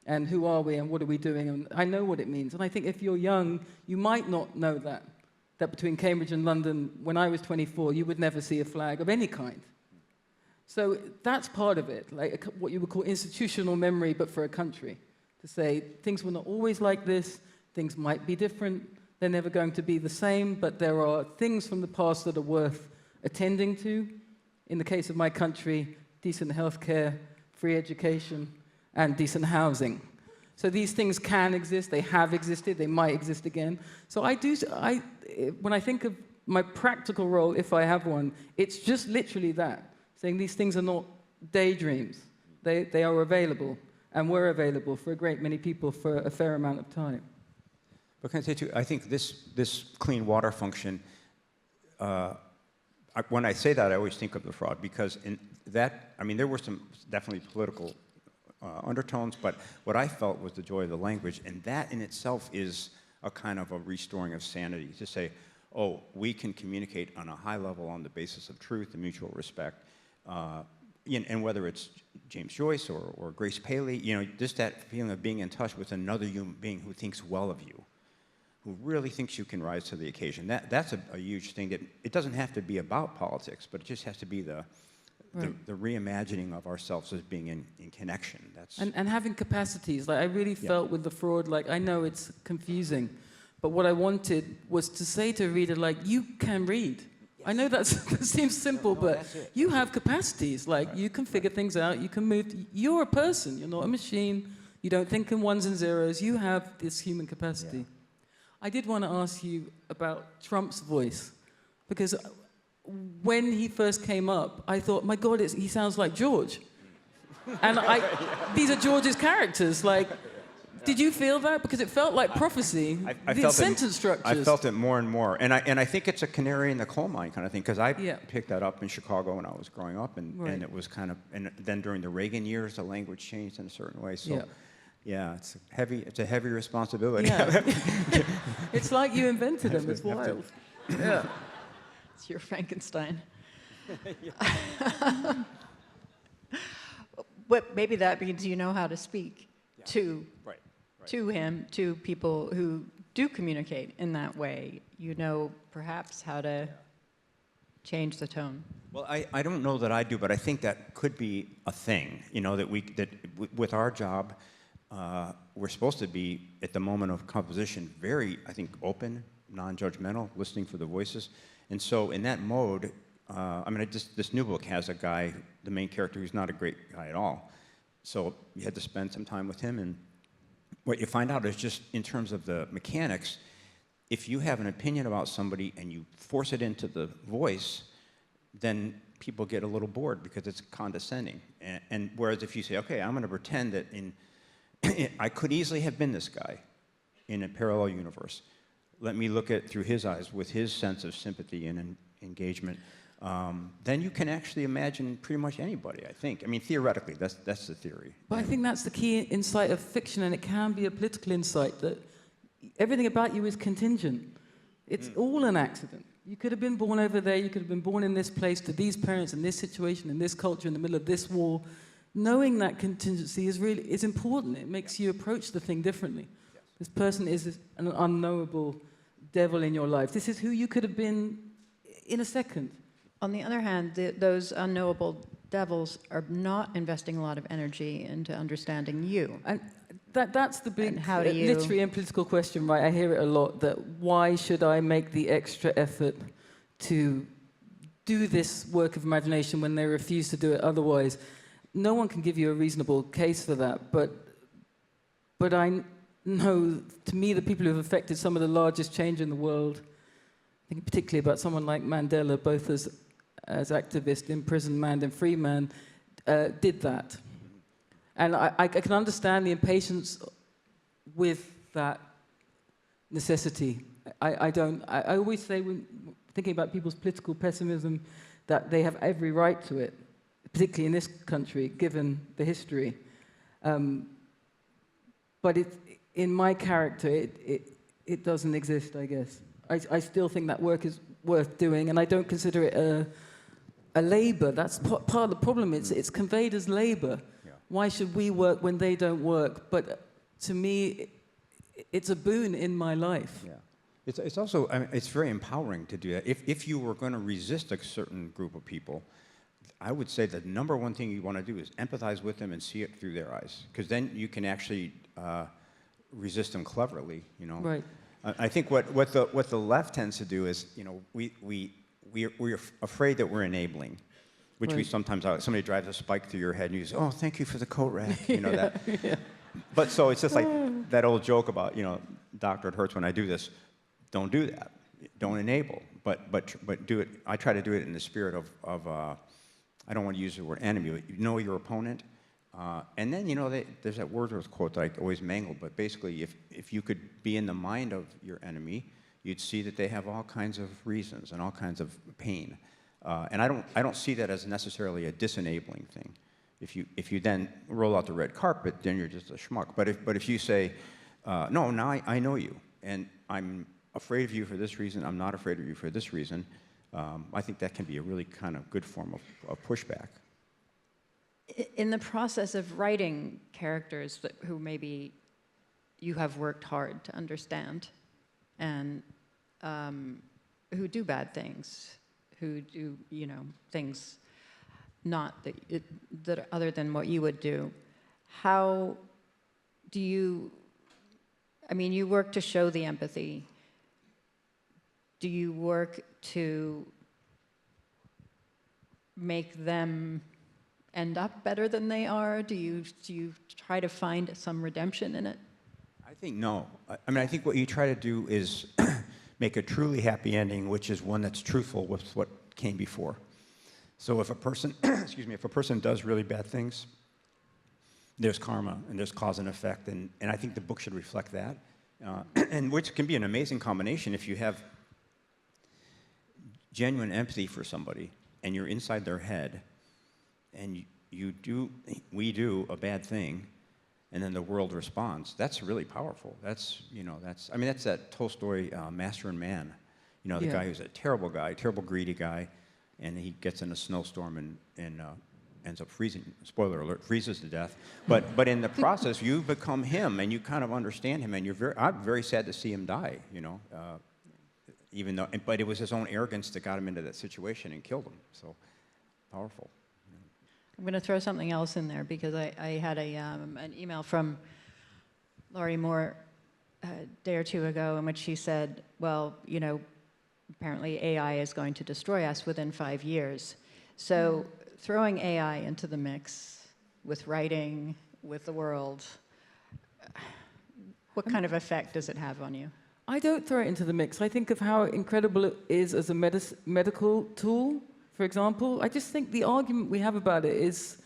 and who are we, and what are we doing, and I know what it means. And I think if you're young, you might not know that between Cambridge and London, when I was 24, you would never see a flag of any kind. So that's part of it, like what you would call institutional memory, but for a country. To say, things were not always like this, things might be different, they're never going to be the same, but there are things from the past that are worth attending to. In the case of my country, decent healthcare, free education, and decent housing. So these things can exist, they have existed, they might exist again. So when I think of my practical role, if I have one, it's just literally that, saying these things are not daydreams. They are available, and were available for a great many people for a fair amount of time. But can I say too, I think this clean water function, when I say that, I always think of the fraud, because in that, I mean, there were some definitely political undertones, but what I felt was the joy of the language, and that in itself is a kind of a restoring of sanity, to say, oh, we can communicate on a high level on the basis of truth and mutual respect, and whether it's James Joyce or Grace Paley, you know, just that feeling of being in touch with another human being who thinks well of you, who really thinks you can rise to the occasion. That's a huge thing. That it doesn't have to be about politics, but it just has to be the reimagining of ourselves as being in connection. That's and having capacities. Like I really felt with the fraud, like I know it's confusing, but what I wanted was to say to a reader, like, you can read. Yes. I know that seems simple, but you have capacities. Like you can figure things out, you can move. You're a person, you're not a machine. You don't think in ones and zeros. You have this human capacity. Yeah. I did want to ask you about Trump's voice, because when he first came up, I thought, my God, he sounds like George. And these are George's characters. Like, did you feel that? Because it felt like prophecy. I felt sentence structures. I felt it more and more. And I think it's a canary in the coal mine kind of thing, because I picked that up in Chicago when I was growing up, and it was kind of, and then during the Reagan years, the language changed in a certain way. So. Yeah, it's a heavy responsibility. Yeah. It's like you invented him. It's wild. Yeah. It's your Frankenstein. But maybe that means you know how to speak to him, to people who do communicate in that way. You know perhaps how to change the tone. Well, I don't know that I do, but I think that could be a thing, you know, that with our job, we're supposed to be, at the moment of composition, very, I think, open, non-judgmental, listening for the voices. And so in that mode, I mean, this new book has a guy, the main character, who's not a great guy at all. So you had to spend some time with him, and what you find out is just in terms of the mechanics, if you have an opinion about somebody and you force it into the voice, then people get a little bored because it's condescending. And whereas if you say, okay, I'm going to pretend that I could easily have been this guy in a parallel universe. Let me look at it through his eyes with his sense of sympathy and engagement. Then you can actually imagine pretty much anybody, I think. I mean, theoretically, that's the theory. But I think that's the key insight of fiction, and it can be a political insight, that everything about you is contingent. It's all an accident. You could have been born over there, you could have been born in this place, to these parents, in this situation, in this culture, in the middle of this war. Knowing that contingency is important. It makes you approach the thing differently. Yes. This person is an unknowable devil in your life. This is who you could have been in a second. On the other hand, those unknowable devils are not investing a lot of energy into understanding you. And that's the big literary and political question, right? I hear it a lot, that why should I make the extra effort to do this work of imagination when they refuse to do it otherwise? No one can give you a reasonable case for that, but I know, to me, the people who have affected some of the largest change in the world, thinking particularly about someone like Mandela, both as activist, imprisoned man and free man, did that. And I can understand the impatience with that necessity. I always say, when thinking about people's political pessimism, that they have every right to it, particularly in this country, given the history. But in my character, it doesn't exist, I guess. I still think that work is worth doing, and I don't consider it a labor. That's part of the problem. It's conveyed as labor. Yeah. Why should we work when they don't work? But to me, it's a boon in my life. Yeah. It's also, I mean, it's very empowering to do that. If you were going to resist a certain group of people, I would say the number one thing you want to do is empathize with them and see it through their eyes, because then you can actually resist them cleverly, you know. Right. I think what the left tends to do is, you know, we're afraid that we're enabling, which we Right. sometimes, somebody drives a spike through your head and you say, oh, thank you for the coat rack, you know, that. Yeah. But so it's just like that old joke about, you know, doctor, it hurts when I do this. Don't do that. Don't enable. But do it. I try to do it in the spirit of I don't want to use the word enemy, but you know your opponent. And then, you know, there's that Wordsworth quote that I always mangle, but basically if you could be in the mind of your enemy, you'd see that they have all kinds of reasons and all kinds of pain. And I don't see that as necessarily a disenabling thing. If you then roll out the red carpet, then you're just a schmuck. But if you say, no, now I know you, and I'm afraid of you for this reason, I'm not afraid of you for this reason, I think that can be a really kind of good form of pushback. In the process of writing characters who maybe you have worked hard to understand and who do bad things, who do, you know, things not that are other than what you would do, how do you, I mean, you work to show the empathy. Do you work to make them end up better than they are? Do you try to find some redemption in it? I think no. I mean, I think what you try to do is make a truly happy ending, which is one that's truthful with what came before. So if a person, excuse me, if a person does really bad things, there's karma and there's cause and effect, and I think the book should reflect that, and which can be an amazing combination if you have genuine empathy for somebody and you're inside their head, and we do a bad thing, and then the world responds. That's really powerful. That's, you know, I mean, that's that Tolstoy Master and Man. You know, the guy who's a terrible guy, terrible greedy guy, and he gets in a snowstorm and ends up freezing. Spoiler alert: freezes to death. But in the process, you become him, and you kind of understand him, and I'm very sad to see him die. You know, even though, but it was his own arrogance that got him into that situation and killed him. So powerful. I'm going to throw something else in there because I had an email from Laurie Moore a day or two ago in which she said, well, you know, apparently AI is going to destroy us within 5 years. So throwing AI into the mix with writing, with the world, what kind of effect does it have on you? I don't throw it into the mix. I think of how incredible it is as a medical tool, for example. I just think the argument we have about it is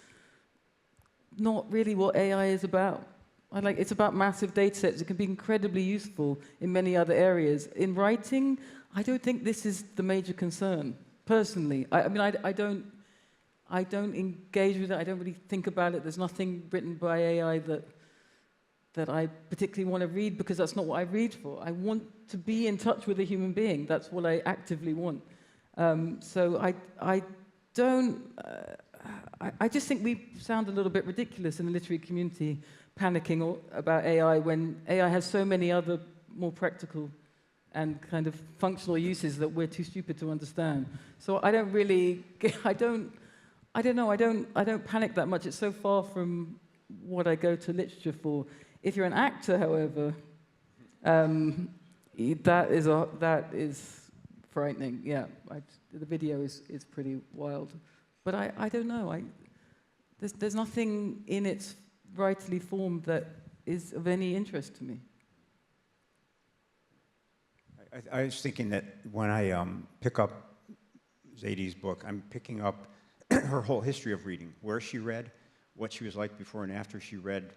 not really what AI is about. It's about massive data sets. It can be incredibly useful in many other areas. In writing, I don't think this is the major concern, personally. I mean, I don't engage with it. I don't really think about it. There's nothing written by AI that I particularly want to read, because that's not what I read for. I want to be in touch with a human being. That's what I actively want. So I don't. I just think we sound a little bit ridiculous in the literary community, panicking about AI when AI has so many other more practical and kind of functional uses that we're too stupid to understand. So I don't really. I don't know. I don't panic that much. It's so far from what I go to literature for. If you're an actor, however, that is frightening. Yeah, the video is pretty wild. But I don't know. There's nothing in its rightly formed that is of any interest to me. I was thinking that when I pick up Zadie's book, I'm picking up her whole history of reading, where she read, what she was like before and after she read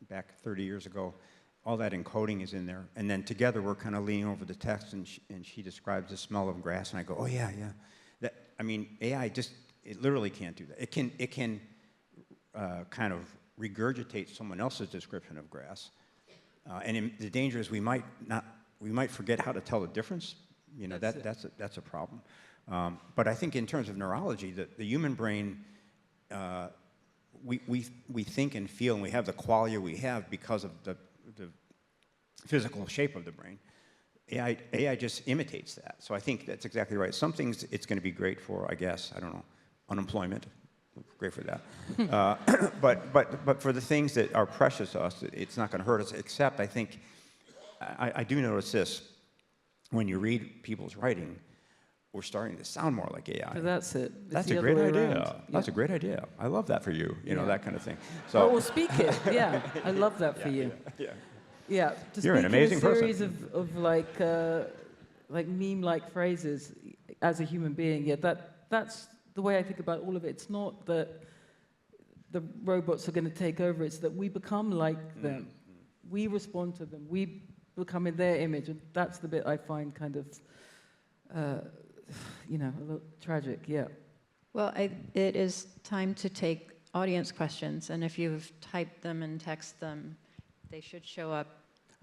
back 30 years ago. All that encoding is in there. And then together we're kind of leaning over the text, and she describes the smell of grass, and I go, oh, yeah. That, I mean, AI it literally can't do that. It can kind of regurgitate someone else's description of grass. And the danger is we might forget how to tell the difference. You know, that's a problem. But I think in terms of neurology, the human brain, we think and feel, and we have the qualia we have because of the physical shape of the brain. AI just imitates that. So I think that's exactly right. Some things it's going to be great for, I guess, I don't know, unemployment. Great for that. But for the things that are precious to us, it's not going to hurt us, except I think, I do notice this, when you read people's writing, we're starting to sound more like AI. So that's it. It's That's the a other great way idea. around. That's a great idea. I love that for you, you know, Yeah. that kind of thing. So, So, well, speak it. Yeah, I love that for you. yeah. Yeah, to You're an speak amazing in a series person. of like meme-like phrases as a human being. Yeah, that's the way I think about all of it. It's not that the robots are going to take over. It's that we become like them. We respond to them. We become in their image, and that's the bit I find kind of, a little tragic. Yeah. Well, it is time to take audience questions, and if you've typed them and text them, they should show up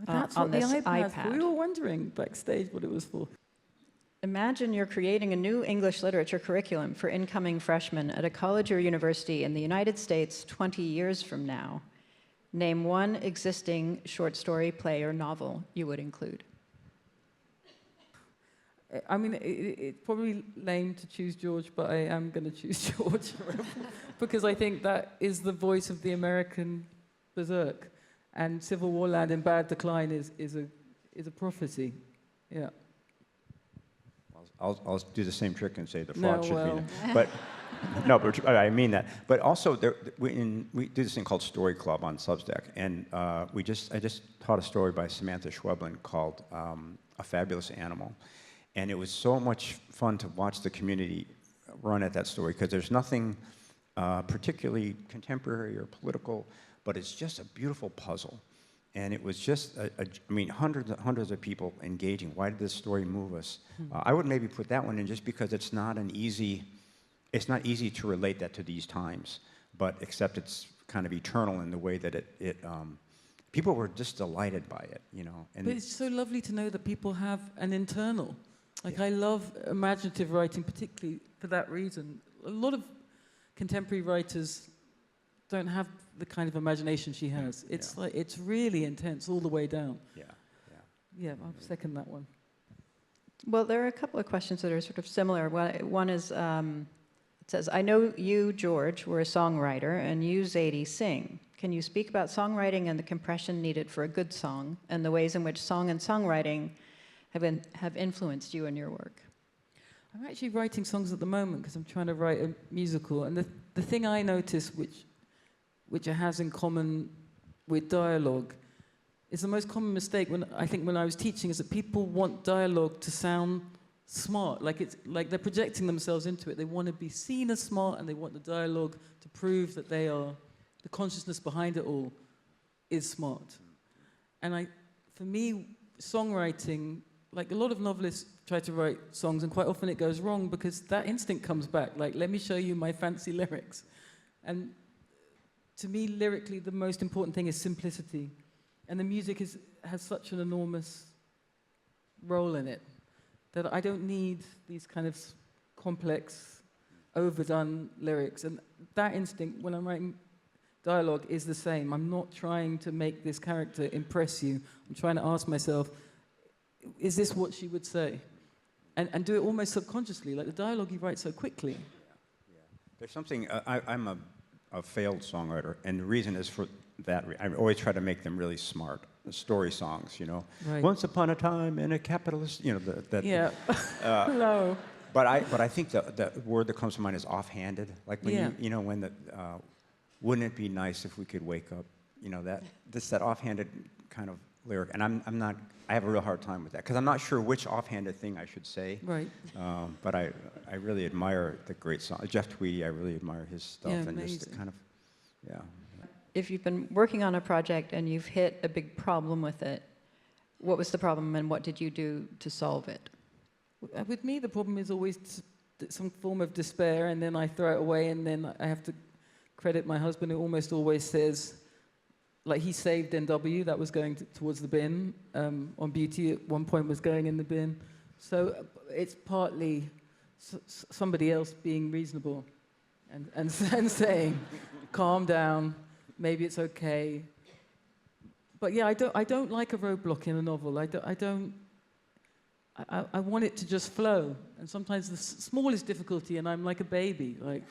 That's on what this the iPad's for. We iPad. were wondering backstage what it was for. Imagine you're creating a new English literature curriculum for incoming freshmen at a college or university in the United States 20 years from now. Name one existing short story, play, or novel you would include. I mean, it's probably lame to choose George, but I am going to choose George because I think that is the voice of the American berserk, and Civil War Land in Bad Decline is a prophecy. Yeah. I'll do the same trick and say the No, frog should well. be there. But no, but I mean that. But also, we do this thing called Story Club on Substack, and I just taught a story by Samantha Schweblin called "A Fabulous Animal," and it was so much fun to watch the community run at that story because there's nothing particularly contemporary or political, but it's just a beautiful puzzle. And it was just, hundreds of people engaging. Why did this story move us? I would maybe put that one in just because it's not easy to relate that to these times, but except it's kind of eternal in the way that people were just delighted by it, you know. And But it's so lovely to know that people have an internal. Like, I love imaginative writing, particularly for that reason. A lot of contemporary writers don't have the kind of imagination she has. It's like, it's really intense all the way down. Yeah, I'll second that one. Well, there are a couple of questions that are sort of similar. One is, it says, I know you, George, were a songwriter, and you, Zadie, sing. Can you speak about songwriting and the compression needed for a good song, and the ways in which song and songwriting have influenced you and your work? I'm actually writing songs at the moment because I'm trying to write a musical. And the thing I notice, which it has in common with dialogue, is the most common mistake when I was teaching is that people want dialogue to sound smart, like they're projecting themselves into it. They want to be seen as smart, and they want the dialogue to prove that the consciousness behind it all is smart. And for me, songwriting, like a lot of novelists try to write songs, and quite often it goes wrong because that instinct comes back, like, let me show you my fancy lyrics. And to me, lyrically, the most important thing is simplicity. And the music has such an enormous role in it that I don't need these kind of complex, overdone lyrics. And that instinct, when I'm writing dialogue, is the same. I'm not trying to make this character impress you. I'm trying to ask myself, is this what she would say? And do it almost subconsciously, like the dialogue you write so quickly. Yeah. There's something, I'm a failed songwriter, and the reason is for that. I always try to make them really smart, story songs, you know. Right. Once upon a time in a capitalist, you know, Yeah. Hello. But I think the word that comes to mind is offhanded. Like when when wouldn't it be nice if we could wake up, you know, that offhanded kind of lyric. And I have a real hard time with that because I'm not sure which offhanded thing I should say. Right. But I really admire the great song. Jeff Tweedy, I really admire his stuff. Yeah, and amazing. just kind of, yeah. If you've been working on a project and you've hit a big problem with it, what was the problem and what did you do to solve it? With me, the problem is always some form of despair, and then I throw it away, and then I have to credit my husband, who almost always says, like, he saved NW, that was going towards the bin. On Beauty, at one point, was going in the bin. So it's partly somebody else being reasonable and saying, calm down, maybe it's okay. But yeah, I don't like a roadblock in a novel. I want it to just flow. And sometimes the smallest difficulty, and I'm like a baby, like,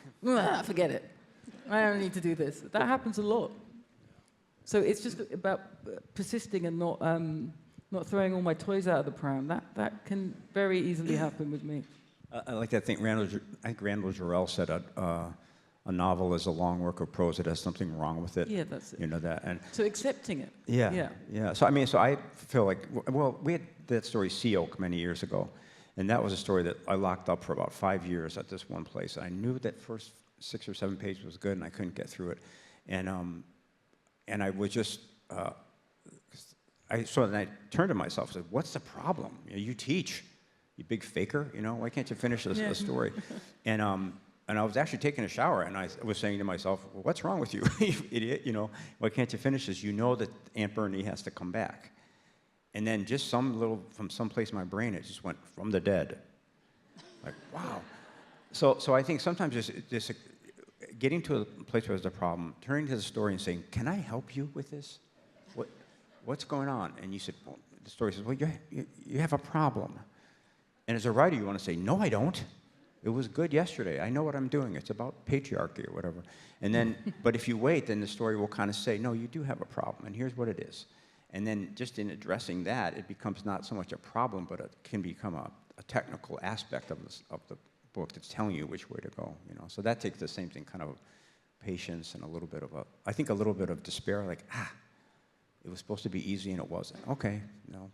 forget it. I don't need to do this. That happens a lot. So it's just about persisting and not throwing all my toys out of the pram. That can very easily happen with me. I like that thing. I think Randall Jarrell said a novel is a long work of prose. It has something wrong with it. Yeah, that's it. You know that. And So accepting it. yeah. So I feel like, well, we had that story Sea Oak many years ago, and that was a story that I locked up for about 5 years at this one place. I knew that first 6 or 7 pages was good, and I couldn't get through it, and I was just. So then I turned to myself and said, "What's the problem? You teach, you big faker. Why can't you finish a story?" And I was actually taking a shower, and I was saying to myself, "Well, what's wrong with you, you idiot? Why can't you finish this? You know that Aunt Bernie has to come back." And then just from someplace in my brain, it just went from the dead. Like, wow. So I think sometimes just getting to a place where there's a problem, turning to the story and saying, "Can I help you with this? What's going on?" And you said, well, the story says, "Well, you have a problem." And as a writer, you want to say, "No, I don't. It was good yesterday. I know what I'm doing. It's about patriarchy or whatever." And then, but if you wait, then the story will kind of say, "No, you do have a problem, and here's what it is." And then just in addressing that, it becomes not so much a problem, but it can become a technical aspect of the book that's telling you which way to go. So that takes the same thing, kind of patience and a little bit of despair, like, it was supposed to be easy and it wasn't. Okay, no.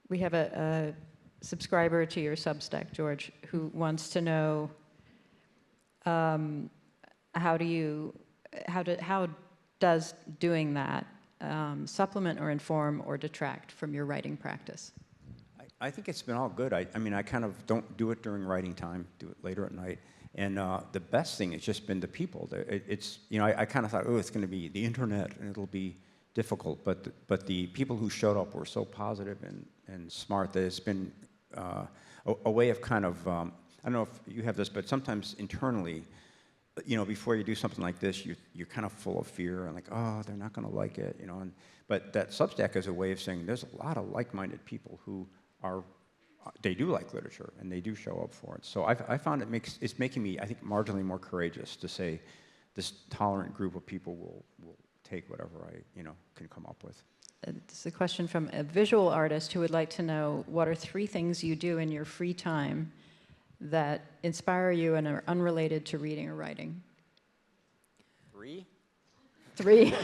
We have a subscriber to your Substack, George, who wants to know how does doing that supplement or inform or detract from your writing practice? I think it's been all good. I mean, I kind of don't do it during writing time, do it later at night. And the best thing has just been the people. I kind of thought, it's going to be the internet and it'll be difficult. But the people who showed up were so positive and smart that it's been a way of kind of, I don't know if you have this, but sometimes internally, before you do something like this, you're kind of full of fear and like, they're not going to like it, but that Substack is a way of saying there's a lot of like-minded people who they do like literature and they do show up for it. So I found it's making me, I think, marginally more courageous to say this tolerant group of people will take whatever I can come up with. This is a question from a visual artist who would like to know, what are 3 things you do in your free time that inspire you and are unrelated to reading or writing? 3? 3.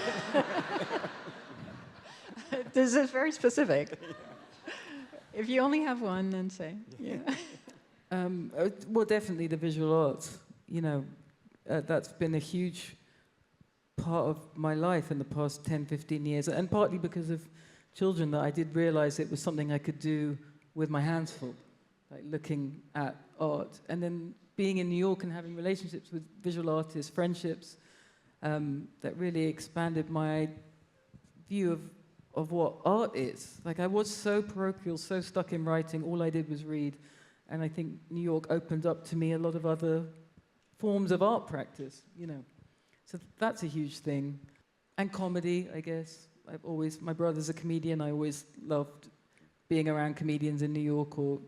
This is very specific. If you only have one, then say. Yeah. Well, definitely the visual arts. That's been a huge part of my life in the past 10, 15 years, and partly because of children that I did realize it was something I could do with my hands full, like looking at art. And then being in New York and having relationships with visual artists, friendships, that really expanded my view of what art is. Like, I was so parochial, so stuck in writing, all I did was read. And I think New York opened up to me a lot of other forms of art practice, So that's a huge thing. And comedy, I guess. My brother's a comedian. I always loved being around comedians in New York, or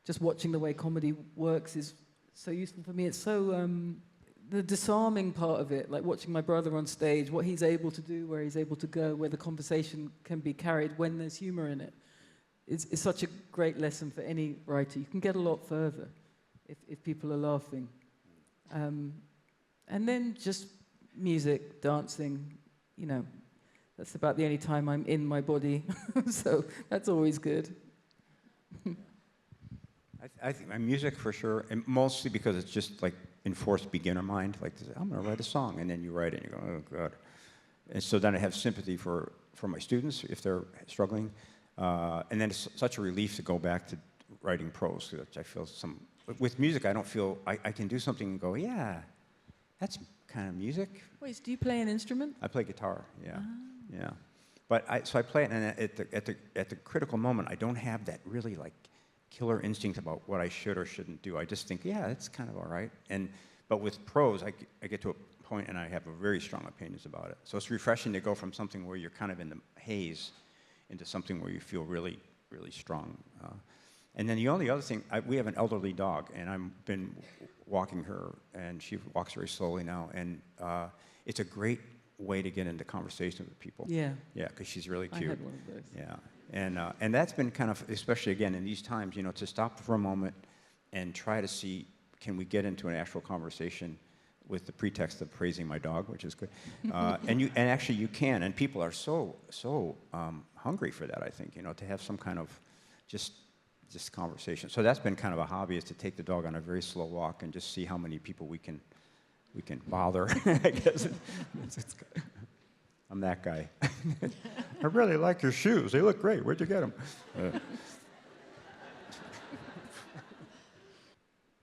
just watching the way comedy works is so useful for me. It's so, the disarming part of it, like watching my brother on stage, what he's able to do, where he's able to go, where the conversation can be carried when there's humor in it, is such a great lesson for any writer. You can get a lot further if people are laughing. And then just music, dancing, that's about the only time I'm in my body. So that's always good. I think my music for sure, and mostly because it's just like enforced beginner mind. Like, I'm going to write a song, and then you write it, and you go, oh God. And so then I have sympathy for my students if they're struggling, and then it's such a relief to go back to writing prose. Which I feel with music, I don't feel I can do something and go, yeah, that's kind of music. Wait, do you play an instrument? I play guitar. Yeah, But I play it, and at the critical moment, I don't have that really like killer instinct about what I should or shouldn't do. I just think, yeah, it's kind of all right. But with prose, I get to a point and I have very strong opinions about it. So it's refreshing to go from something where you're kind of in the haze into something where you feel really, really strong. And then the only other thing, we have an elderly dog, and I've been walking her, and she walks very slowly now, and it's a great way to get into conversation with people. Yeah. Yeah, because she's really cute. I had one of those. Yeah, and that's been kind of, especially again in these times, to stop for a moment and try to see, can we get into an actual conversation with the pretext of praising my dog, which is good. And actually you can, and people are so hungry for that, I think, to have some kind of just conversation. So that's been kind of a hobby, is to take the dog on a very slow walk and just see how many people we can bother. I guess I'm that guy. I really like your shoes. They look great. Where'd you get them?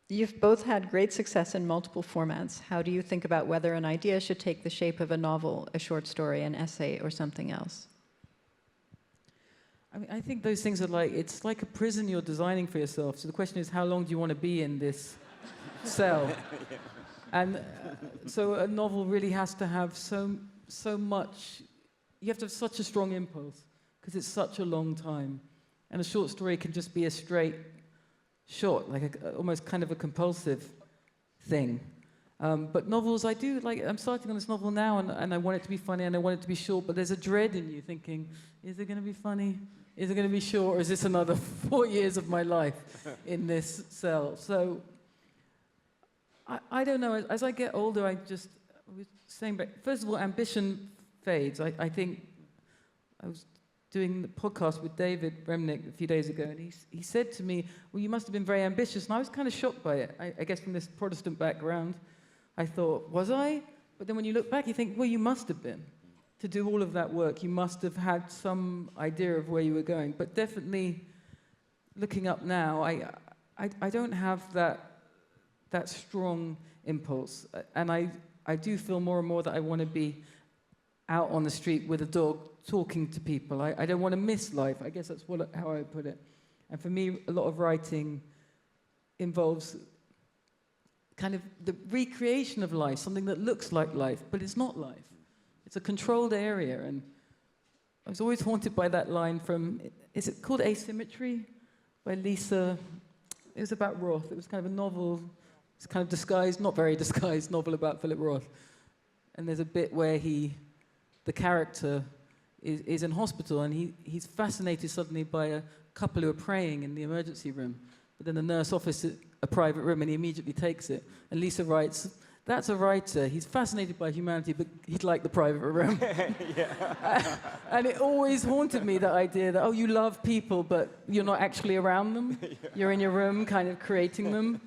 You've both had great success in multiple formats. How do you think about whether an idea should take the shape of a novel, a short story, an essay, or something else? I mean, I think those things are it's like a prison you're designing for yourself. So the question is, how long do you want to be in this cell? Yeah. And so a novel really has to have so much, you have to have such a strong impulse, because it's such a long time. And a short story can just be a straight shot, like almost kind of a compulsive thing. But novels, I'm starting on this novel now, and I want it to be funny, and I want it to be short, but there's a dread in you thinking, is it going to be funny? Is it going to be short, or is this another 4 years of my life in this cell? So, I don't know. As I get older, I was saying, but first of all, ambition fades. I think I was doing the podcast with David Remnick a few days ago, and he said to me, well, you must have been very ambitious, and I was kind of shocked by it. I guess from this Protestant background, I thought, was I? But then when you look back, you think, well, you must have been. To do all of that work, you must have had some idea of where you were going. But definitely, looking up now, I don't have that strong impulse. And I do feel more and more that I want to be out on the street with a dog talking to people. I don't want to miss life. I guess that's how I would put it. And for me, a lot of writing involves kind of the recreation of life, something that looks like life, but it's not life. It's a controlled area, and I was always haunted by that line from, is it called Asymmetry? By Lisa, it was about Roth. It was kind of a novel, it's kind of disguised, not very disguised novel about Philip Roth. And there's a bit where the character is in hospital, and he's fascinated suddenly by a couple who are praying in the emergency room. But then the nurse offers it a private room, and he immediately takes it. And Lisa writes, that's a writer. He's fascinated by humanity, but he'd like the private room. And it always haunted me, that idea that, you love people, but you're not actually around them. Yeah. You're in your room kind of creating them.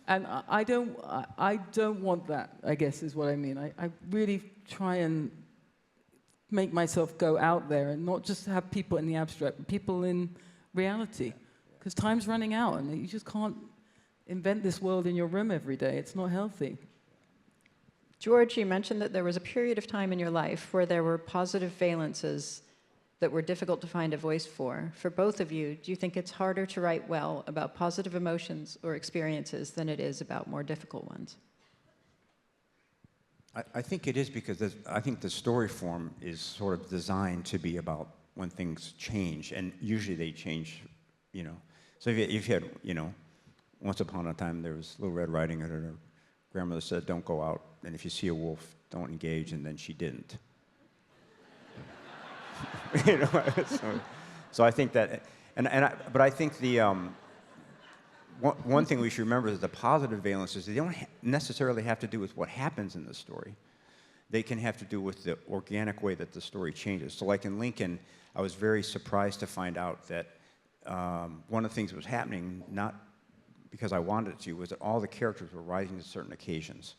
And I don't want that, I guess is what I mean. I really try and make myself go out there and not just have people in the abstract, but people in reality. Because time's running out, and you just can't invent this world in your room every day. It's not healthy. George, you mentioned that there was a period of time in your life where there were positive valences that were difficult to find a voice for. For both of you, do you think it's harder to write well about positive emotions or experiences than it is about more difficult ones? I think it is, because I think the story form is sort of designed to be about when things change, and usually they change, So if you had, once upon a time there was Little Red Riding Hood, and her grandmother said, don't go out, and if you see a wolf, don't engage, and then she didn't. So I think that, but I think the one thing we should remember is the positive valences. They don't necessarily have to do with what happens in the story. They can have to do with the organic way that the story changes. So like in Lincoln, I was very surprised to find out that one of the things that was happening, not because I wanted it to, was that all the characters were rising to certain occasions.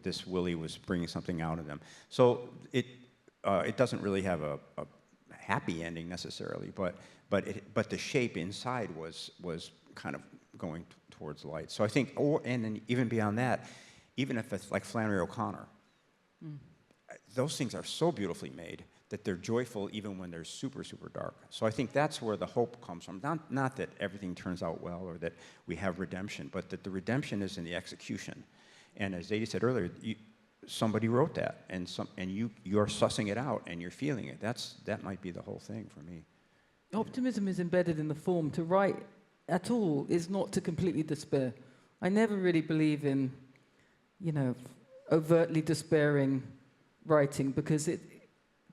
This Willie was bringing something out of them. So it doesn't really have a happy ending necessarily, but the shape inside was kind of going towards light. So I think, and then even beyond that, even if it's like Flannery O'Connor, those things are so beautifully made that they're joyful even when they're super, super dark. So I think that's where the hope comes from. Not that everything turns out well or that we have redemption, but that the redemption is in the execution. And as Zadie said earlier, somebody wrote that, and you're sussing it out and you're feeling it. That might be the whole thing for me. Optimism is embedded in the form. To write at all is not to completely despair. I never really believe in, overtly despairing writing, because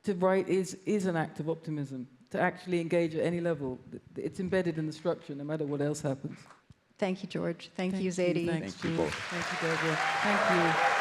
to write is an act of optimism. To actually engage at any level, it's embedded in the structure, no matter what else happens. Thank you, George. Thank you, Zadie. Thanks, Thank you George. both. Thank you, Deborah. Thank you.